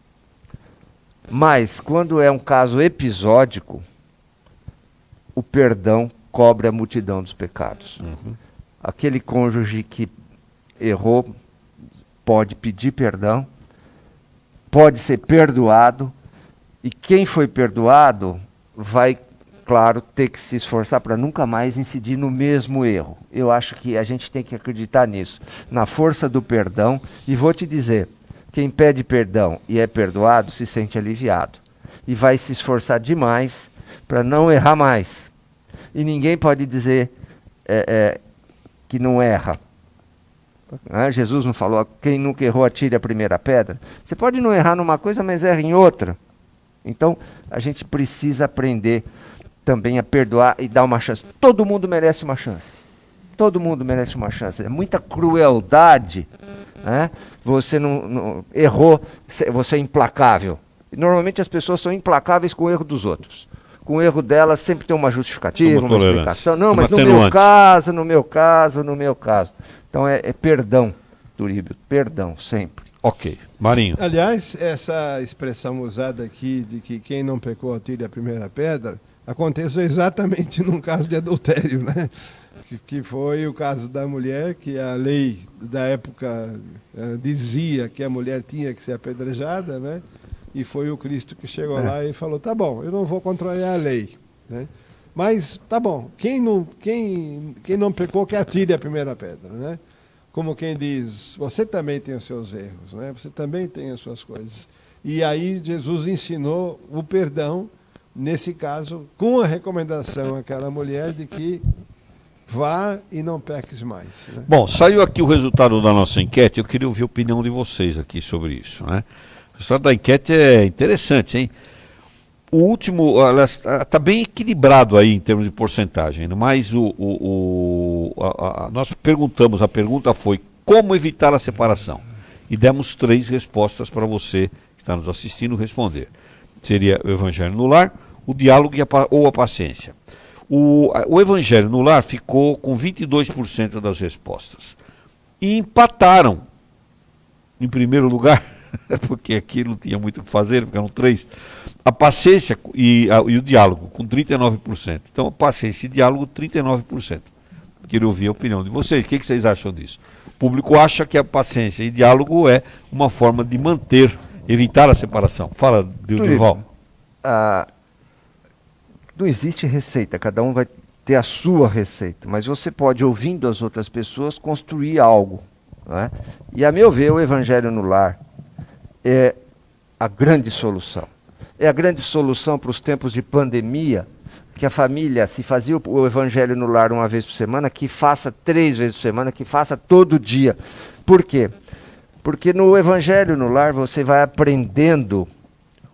Mas, quando é um caso episódico, o perdão cobre a multidão dos pecados. Uhum. Aquele cônjuge que errou pode pedir perdão, pode ser perdoado, e quem foi perdoado vai, claro, ter que se esforçar para nunca mais incidir no mesmo erro. Eu acho que a gente tem que acreditar nisso, na força do perdão, e vou te dizer, quem pede perdão e é perdoado se sente aliviado, e vai se esforçar demais para não errar mais. E ninguém pode dizer que não erra. Jesus não falou, quem nunca errou atire a primeira pedra. Você pode não errar numa coisa, mas erra em outra. Então, a gente precisa aprender também a perdoar e dar uma chance. Todo mundo merece uma chance. Todo mundo merece uma chance. É muita crueldade, né? Você não errou, você é implacável. Normalmente as pessoas são implacáveis com o erro dos outros. Com o erro delas sempre tem uma justificativa, uma explicação. Não, mas no meu caso. Então é perdão, Turíbio, perdão, sempre. Ok. Marinho. Aliás, essa expressão usada aqui de que quem não pecou atire a primeira pedra, aconteceu exatamente num caso de adultério, né? Que foi o caso da mulher, que a lei da época dizia que a mulher tinha que ser apedrejada, né? E foi o Cristo que chegou lá e falou, tá bom, eu não vou contrariar a lei, né? Mas, tá bom, quem não pecou que atire a primeira pedra, né? Como quem diz, você também tem os seus erros, né? Você também tem as suas coisas. E aí Jesus ensinou o perdão, nesse caso, com a recomendação àquela mulher de que vá e não peques mais, né? Bom, saiu aqui o resultado da nossa enquete, eu queria ouvir a opinião de vocês aqui sobre isso, né? O resultado da enquete é interessante, hein? O último, está bem equilibrado aí em termos de porcentagem, mas nós perguntamos, a pergunta foi como evitar a separação? E demos 3 respostas para você que está nos assistindo responder. Seria o Evangelho no lar, o diálogo ou a paciência. O Evangelho no lar ficou com 22% das respostas. E empataram, em primeiro lugar, porque aqui não tinha muito o que fazer, porque eram 3, a paciência e o diálogo, com 39%. Então, paciência e diálogo, 39%. Queria ouvir a opinião de vocês. O que vocês acham disso? O público acha que a paciência e diálogo é uma forma de evitar a separação. Fala, Durval. Não existe receita, cada um vai ter a sua receita, mas você pode, ouvindo as outras pessoas, construir algo, né? E, a meu ver, o Evangelho no lar é a grande solução. É a grande solução para os tempos de pandemia, que a família, se fazia o Evangelho no lar uma vez por semana, que faça 3 vezes por semana, que faça todo dia. Por quê? Porque no Evangelho no lar você vai aprendendo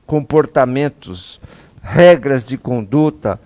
comportamentos regras de conduta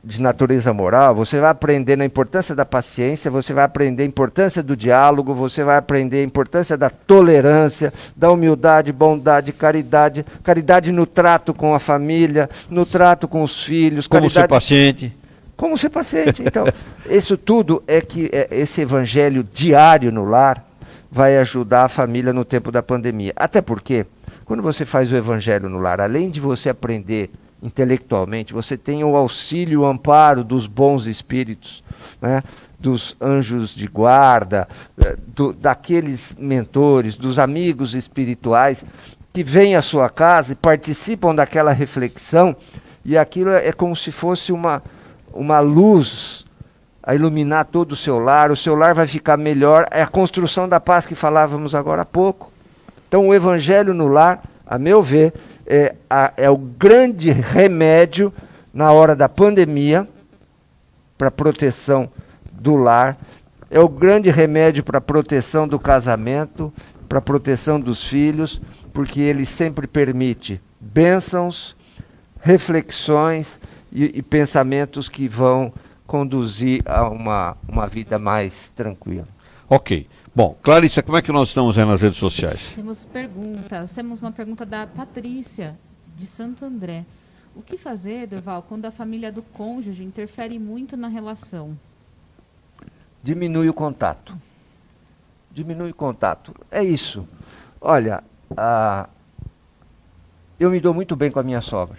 de natureza moral, você vai aprender a importância da paciência, você vai aprender a importância do diálogo, você vai aprender a importância da tolerância, da humildade, bondade, caridade, caridade no trato com a família, no trato com os filhos. Como ser paciente. Como ser paciente. Então, isso tudo é que esse evangelho diário no lar vai ajudar a família no tempo da pandemia. Até porque, quando você faz o evangelho no lar, além de você aprender intelectualmente, você tem o auxílio e o amparo dos bons espíritos, né? Dos anjos de guarda, daqueles mentores, dos amigos espirituais que vêm à sua casa e participam daquela reflexão, e aquilo é como se fosse uma luz a iluminar todo o seu lar vai ficar melhor, é a construção da paz que falávamos agora há pouco. Então o evangelho no lar, a meu ver, é o grande remédio na hora da pandemia para a proteção do lar, é o grande remédio para a proteção do casamento, para a proteção dos filhos, porque ele sempre permite bênçãos, reflexões e pensamentos que vão conduzir a uma vida mais tranquila. Ok. Bom, Clarissa, como é que nós estamos aí nas redes sociais? Temos perguntas. Temos uma pergunta da Patrícia, de Santo André. O que fazer, Durval, quando a família do cônjuge interfere muito na relação? Diminui o contato. Diminui o contato. É isso. Olha, eu me dou muito bem com a minha sogra.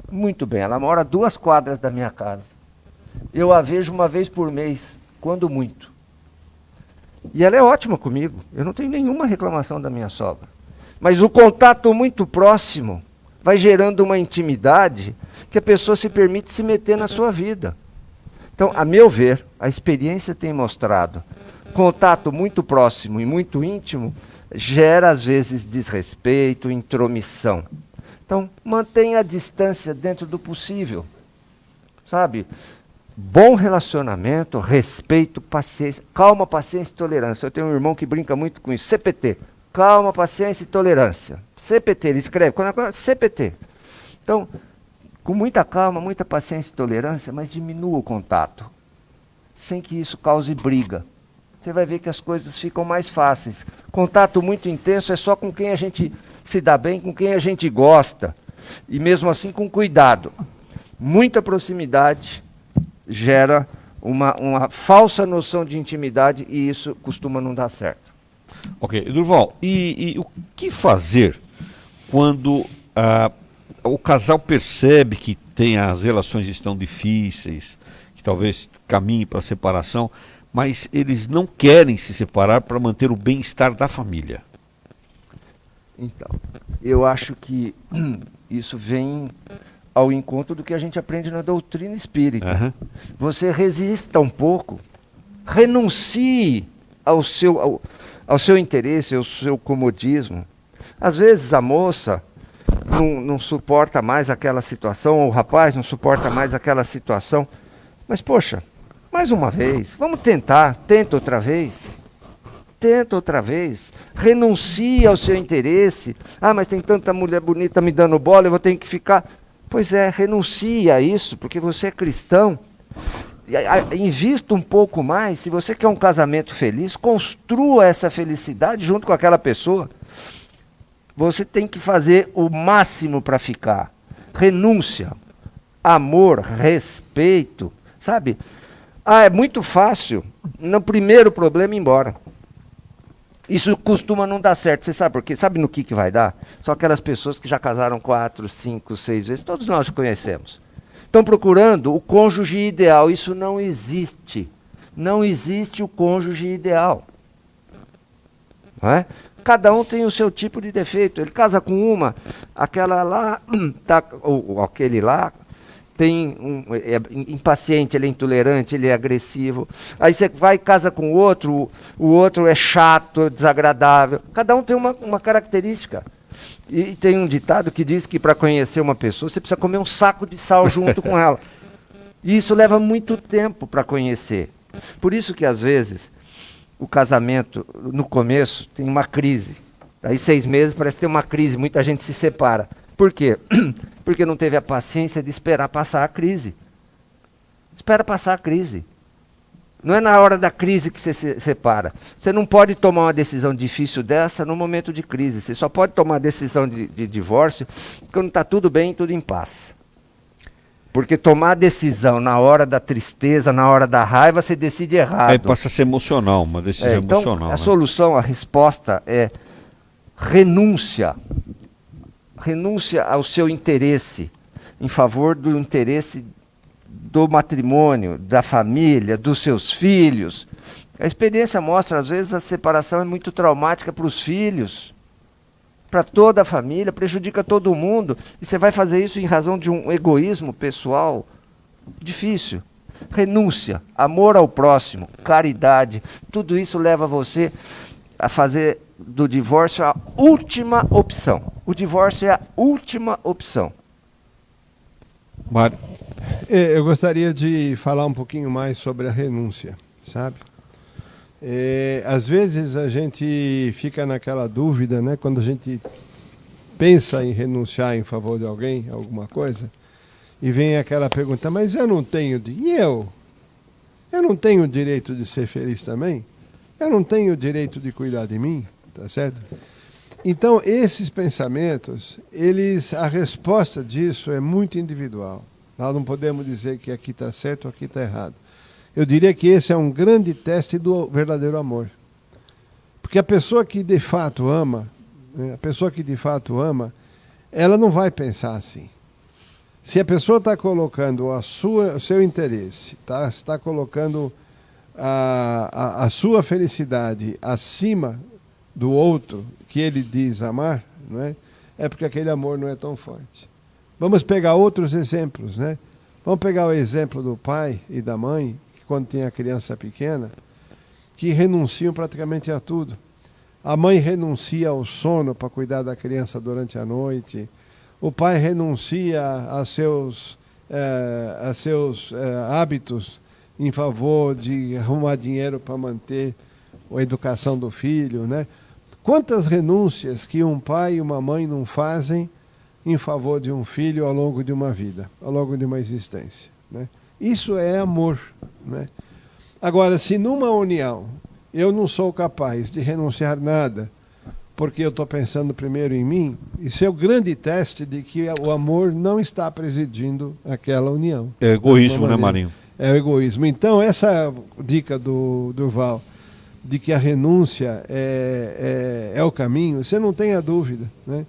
Muito bem. Ela mora a 2 quadras da minha casa. Eu a vejo uma vez por mês, quando muito. E ela é ótima comigo. Eu não tenho nenhuma reclamação da minha sogra. Mas o contato muito próximo vai gerando uma intimidade que a pessoa se permite se meter na sua vida. Então, a meu ver, a experiência tem mostrado, contato muito próximo e muito íntimo gera, às vezes, desrespeito, intromissão. Então, mantenha a distância dentro do possível. Sabe? Bom relacionamento, respeito, paciência, calma, paciência e tolerância. Eu tenho um irmão que brinca muito com isso, CPT. Calma, paciência e tolerância. CPT, ele escreve, CPT. Então, com muita calma, muita paciência e tolerância, mas diminua o contato, sem que isso cause briga. Você vai ver que as coisas ficam mais fáceis. Contato muito intenso é só com quem a gente se dá bem, com quem a gente gosta. E mesmo assim com cuidado. Muita proximidade gera uma falsa noção de intimidade e isso costuma não dar certo. Ok, Durval, e o que fazer quando o casal percebe que as relações estão difíceis, que talvez caminhe para a separação, mas eles não querem se separar para manter o bem-estar da família? Então, eu acho que isso vem ao encontro do que a gente aprende na doutrina espírita. Uhum. Você resista um pouco, renuncie ao seu interesse, ao seu comodismo. Às vezes a moça não suporta mais aquela situação, ou o rapaz não suporta mais aquela situação. Mas, poxa, mais uma vez, vamos tentar, tenta outra vez. Tenta outra vez, renuncie ao seu interesse. Ah, mas tem tanta mulher bonita me dando bola, eu vou ter que ficar... Pois é, renuncie a isso, porque você é cristão. Invista um pouco mais. Se você quer um casamento feliz, construa essa felicidade junto com aquela pessoa. Você tem que fazer o máximo para ficar. Renúncia, amor, respeito, sabe? É muito fácil, no primeiro problema, ir embora. Isso costuma não dar certo, você sabe por quê? Sabe no que vai dar? São aquelas pessoas que já casaram 4, 5, 6 vezes, todos nós conhecemos. Estão procurando o cônjuge ideal, isso não existe. Não existe o cônjuge ideal. Não é? Cada um tem o seu tipo de defeito. Ele casa com uma, aquela lá, ou aquele lá, é impaciente, ele é intolerante, ele é agressivo. Aí você vai e casa com o outro é chato, desagradável. Cada um tem uma característica. E tem um ditado que diz que para conhecer uma pessoa, você precisa comer um saco de sal junto com ela. E isso leva muito tempo para conhecer. Por isso que, às vezes, o casamento, no começo, tem uma crise. Aí 6 meses parece ter uma crise, muita gente se separa. Por quê? Porque não teve a paciência de esperar passar a crise. Espera passar a crise. Não é na hora da crise que você se separa. Você não pode tomar uma decisão difícil dessa no momento de crise. Você só pode tomar decisão de divórcio quando está tudo bem, tudo em paz. Porque tomar decisão na hora da tristeza, na hora da raiva, você decide errado. Aí passa a ser emocional, uma decisão emocional. Então, a solução, a resposta é renúncia. Renúncia ao seu interesse, em favor do interesse do matrimônio, da família, dos seus filhos. A experiência mostra, às vezes, a separação é muito traumática para os filhos, para toda a família, prejudica todo mundo. E você vai fazer isso em razão de um egoísmo pessoal difícil. Renúncia, amor ao próximo, caridade, tudo isso leva você a fazer do divórcio a última opção. O divórcio é a última opção. Mário. Eu gostaria de falar um pouquinho mais sobre a renúncia, sabe? Às vezes a gente fica naquela dúvida, né? Quando a gente pensa em renunciar em favor de alguém, alguma coisa, e vem aquela pergunta, mas eu não tenho... E eu? Eu não tenho o direito de ser feliz também? Eu não tenho o direito de cuidar de mim? Tá certo? Então, esses pensamentos, a resposta disso é muito individual. Nós não podemos dizer que aqui está certo ou aqui está errado. Eu diria que esse é um grande teste do verdadeiro amor. Porque a pessoa que de fato ama, né, ela não vai pensar assim. Se a pessoa está colocando o seu interesse, está colocando a sua felicidade acima do outro, que ele diz amar, não é? É porque aquele amor não é tão forte. Vamos pegar outros exemplos, né? Vamos pegar o exemplo do pai e da mãe, que quando tem a criança pequena, que renunciam praticamente a tudo. A mãe renuncia ao sono para cuidar da criança durante a noite. O pai renuncia a seus hábitos em favor de arrumar dinheiro para manter a educação do filho, né? Quantas renúncias que um pai e uma mãe não fazem em favor de um filho ao longo de uma vida, ao longo de uma existência, né? Isso é amor, né? Agora, se numa união eu não sou capaz de renunciar nada, porque eu estou pensando primeiro em mim, isso é o grande teste de que o amor não está presidindo aquela união. É egoísmo, né, Marinho? É o egoísmo. Então, essa dica do Durval, de que a renúncia é o caminho, você não tenha dúvida, né?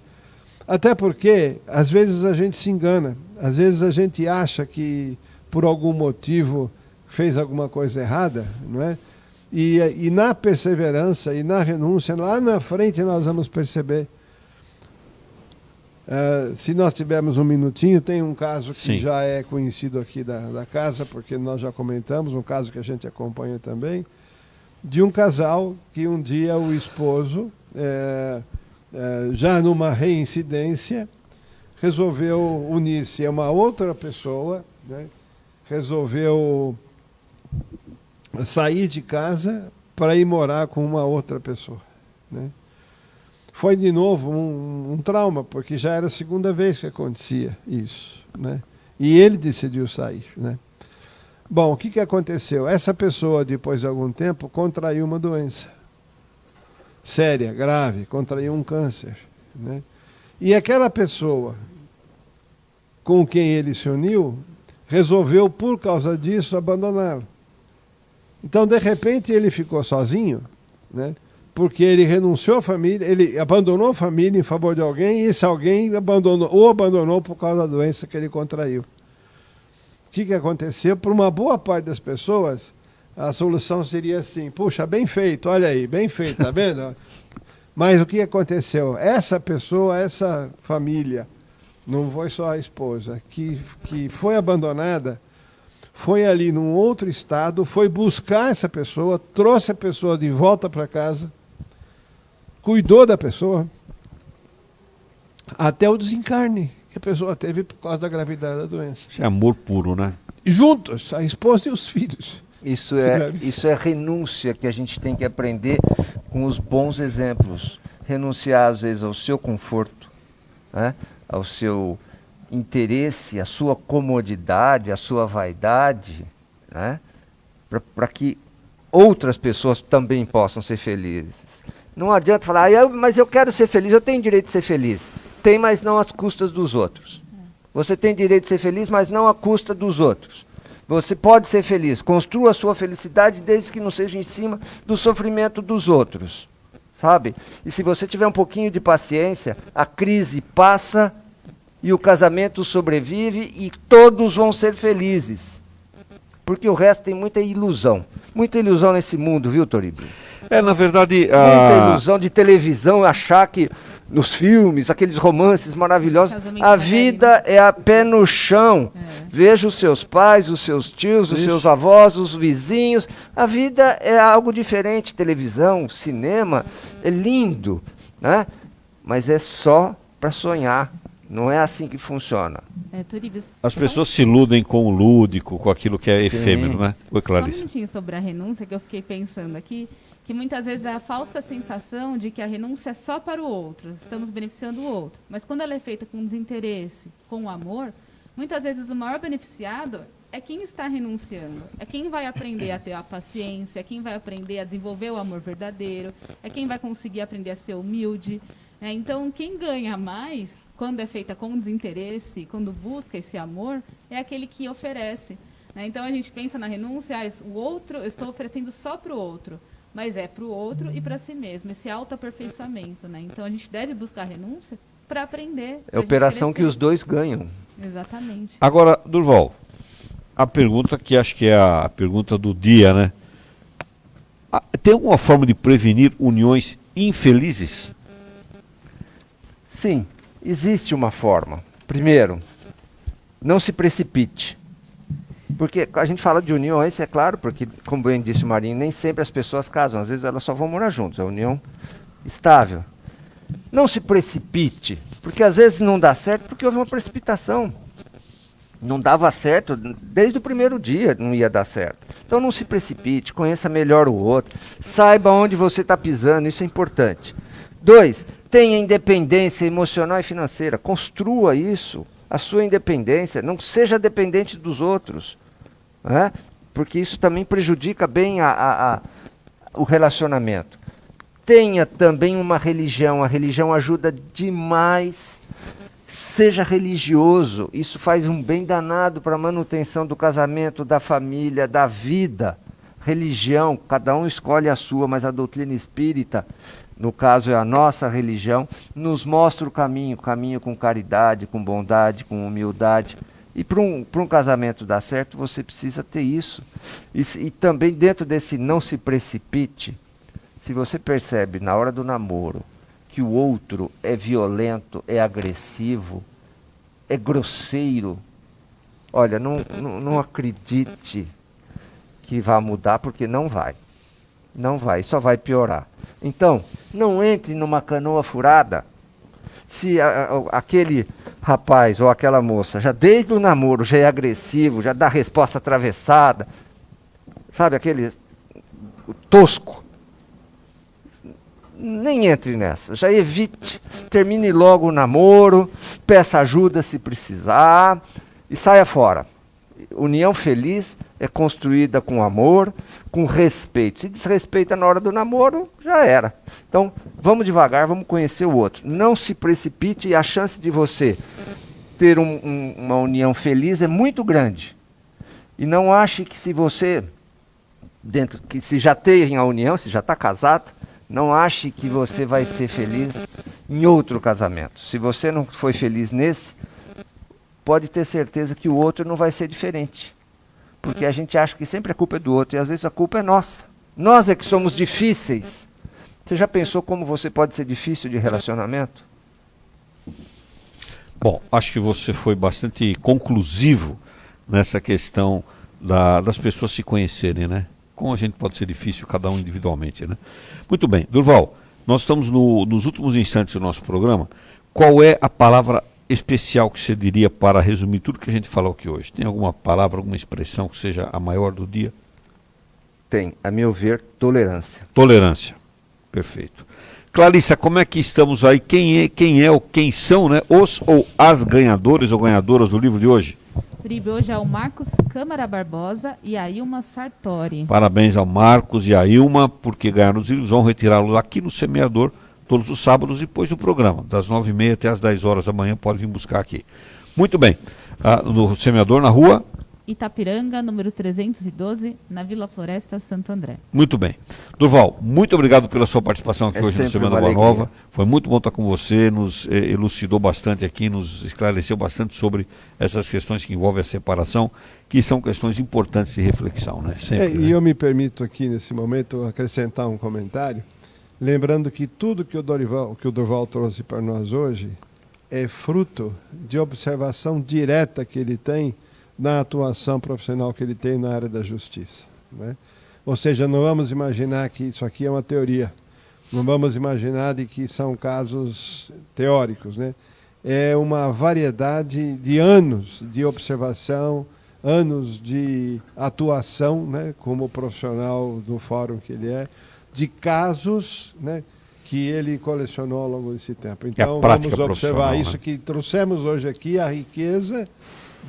Até porque, às vezes, a gente se engana. Às vezes a gente acha que, por algum motivo, fez alguma coisa errada, não é? E na perseverança e na renúncia, lá na frente nós vamos perceber. Se nós tivermos um minutinho, tem um caso que Sim. já é conhecido aqui da casa, porque nós já comentamos, um caso que a gente acompanha também, de um casal que um dia o esposo, já numa reincidência, resolveu unir-se a uma outra pessoa, né? Resolveu sair de casa para ir morar com uma outra pessoa, né? Foi de novo um trauma, porque já era a segunda vez que acontecia isso, né? E ele decidiu sair, né? Bom, o que aconteceu? Essa pessoa, depois de algum tempo, contraiu uma doença séria, grave, contraiu um câncer, né? E aquela pessoa com quem ele se uniu resolveu, por causa disso, abandoná-lo. Então, de repente, ele ficou sozinho, né? Porque ele renunciou à família, ele abandonou a família em favor de alguém, e esse alguém abandonou por causa da doença que ele contraiu. O que aconteceu? Para uma boa parte das pessoas, a solução seria assim: puxa, bem feito, olha aí, bem feito, tá vendo? Mas o que aconteceu? Essa pessoa, essa família, não foi só a esposa, que foi abandonada, foi ali num outro estado, foi buscar essa pessoa, trouxe a pessoa de volta para casa, cuidou da pessoa, até o desencarne que a pessoa teve por causa da gravidade da doença. Isso é amor puro, né? Juntos, a esposa e os filhos. Isso é renúncia que a gente tem que aprender com os bons exemplos. Renunciar, às vezes, ao seu conforto, né? ao seu interesse, à sua comodidade, à sua vaidade, né? Para que outras pessoas também possam ser felizes. Não adianta falar, mas eu quero ser feliz, eu tenho direito de ser feliz. Tem, mas não às custas dos outros. Você tem direito de ser feliz, mas não à custa dos outros. Você pode ser feliz, construa a sua felicidade desde que não seja em cima do sofrimento dos outros, sabe? E se você tiver um pouquinho de paciência, a crise passa e o casamento sobrevive e todos vão ser felizes. Porque o resto tem muita ilusão nesse mundo, viu, Toribio? Na verdade... Muita ilusão de televisão, achar que nos filmes, aqueles romances maravilhosos, a vida é a pé no chão. Veja os seus pais, os seus tios, os seus avós, os vizinhos. A vida é algo diferente. Televisão, cinema, é lindo, né? Mas é só para sonhar. Não é assim que funciona. As pessoas se iludem com o lúdico, com aquilo que é efêmero, né? Oi, Clarice. Só um minutinho sobre a renúncia, que eu fiquei pensando aqui, que muitas vezes é a falsa sensação de que a renúncia é só para o outro, estamos beneficiando o outro. Mas quando ela é feita com desinteresse, com amor, muitas vezes o maior beneficiado é quem está renunciando. É quem vai aprender a ter a paciência, é quem vai aprender a desenvolver o amor verdadeiro, é quem vai conseguir aprender a ser humilde. Então, quem ganha mais, quando é feita com desinteresse, quando busca esse amor, é aquele que oferece. Então, a gente pensa na renúncia, o outro, eu estou oferecendo só para o outro. Mas é para o outro e para si mesmo, esse autoaperfeiçoamento, né? Então a gente deve buscar a renúncia para aprender. É a operação que os dois ganham. Exatamente. Agora, Durval, a pergunta que acho que é a pergunta do dia, né? Tem alguma forma de prevenir uniões infelizes? Sim, existe uma forma. Primeiro, não se precipite. Porque a gente fala de uniões, é claro, porque, como bem disse o Marinho, nem sempre as pessoas casam, às vezes elas só vão morar juntas, é uma união estável. Não se precipite, porque às vezes não dá certo porque houve uma precipitação. Não dava certo, desde o primeiro dia não ia dar certo. Então não se precipite, conheça melhor o outro, saiba onde você está pisando, isso é importante. 2, tenha independência emocional e financeira, construa isso, a sua independência, não seja dependente dos outros. Porque isso também prejudica bem o relacionamento. Tenha também uma religião, a religião ajuda demais. Seja religioso, isso faz um bem danado para a manutenção do casamento, da família, da vida. Religião, cada um escolhe a sua, mas a doutrina espírita, no caso é a nossa religião, nos mostra o caminho com caridade, com bondade, com humildade. E para um casamento dar certo, você precisa ter isso. E também dentro desse não se precipite, se você percebe na hora do namoro que o outro é violento, é agressivo, é grosseiro, olha, não acredite que vai mudar, porque não vai. Não vai, só vai piorar. Então, não entre numa canoa furada. Se aquele rapaz ou aquela moça, já desde o namoro, já é agressivo, já dá resposta atravessada, sabe, aquele tosco, nem entre nessa, já evite, termine logo o namoro, peça ajuda se precisar e saia fora. União feliz é construída com amor, com respeito. Se desrespeita na hora do namoro, já era. Então, vamos devagar, vamos conhecer o outro. Não se precipite e a chance de você ter uma união feliz é muito grande. E não ache que se você, que se já tem a união, se já está casado, não ache que você vai ser feliz em outro casamento. Se você não foi feliz nesse, pode ter certeza que o outro não vai ser diferente. Porque a gente acha que sempre a culpa é do outro e às vezes a culpa é nossa. Nós é que somos difíceis. Você já pensou como você pode ser difícil de relacionamento? Bom, acho que você foi bastante conclusivo nessa questão das pessoas se conhecerem, né? Como a gente pode ser difícil, cada um individualmente, né? Muito bem, Durval, nós estamos nos últimos instantes do nosso programa. Qual é a palavra especial que você diria para resumir tudo que a gente falou aqui hoje? Tem alguma palavra, alguma expressão que seja a maior do dia? Tem, a meu ver, tolerância. Tolerância, perfeito. Clarissa, como é que estamos aí? Quem são, né, os ou as ganhadores ou ganhadoras do livro de hoje? Turibe, hoje é o Marcos Câmara Barbosa e a Ilma Sartori. Parabéns ao Marcos e à Ilma, porque ganharam os livros. Vão retirá-los aqui no Semeador todos os sábados depois do programa, das 9h30 até as 10 horas da manhã, pode vir buscar aqui. Muito bem, no Semeador, na rua Itapiranga, número 312, na Vila Floresta, Santo André. Muito bem. Durval, muito obrigado pela sua participação aqui hoje no Semana Boa Nova. Foi muito bom estar com você, nos elucidou bastante aqui, nos esclareceu bastante sobre essas questões que envolvem a separação, que são questões importantes de reflexão, né? Sempre, né? E eu me permito aqui, nesse momento, acrescentar um comentário, lembrando que tudo que o Durval trouxe para nós hoje é fruto de observação direta que ele tem na atuação profissional que ele tem na área da justiça, né? Ou seja, não vamos imaginar que isso aqui é uma teoria, não vamos imaginar de que são casos teóricos, né? É uma variedade de anos de observação, anos de atuação, né, como profissional do fórum que ele é, de casos, né, que ele colecionou ao longo desse tempo. Então vamos observar isso, né, que trouxemos hoje aqui, a riqueza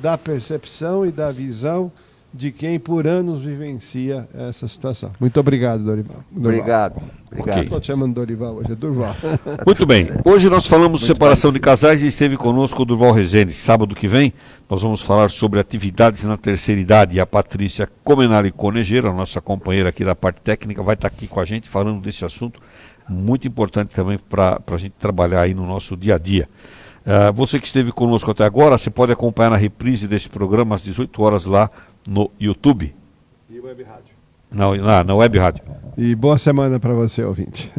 da percepção e da visão de quem por anos vivencia essa situação. Muito obrigado, Dorival. Obrigado. Estou te chamando Dorival, hoje é Durval. Muito bem. Hoje nós falamos de separação de casais e esteve conosco o Durval Rezende. Sábado que vem nós vamos falar sobre atividades na terceira idade. E a Patrícia Comenari Conejeira, a nossa companheira aqui da parte técnica, vai estar aqui com a gente falando desse assunto muito importante também para a gente trabalhar aí no nosso dia a dia. Você que esteve conosco até agora, você pode acompanhar na reprise desse programa às 18 horas lá no YouTube. E Web Rádio. Na Web Rádio. E boa semana para você, ouvinte.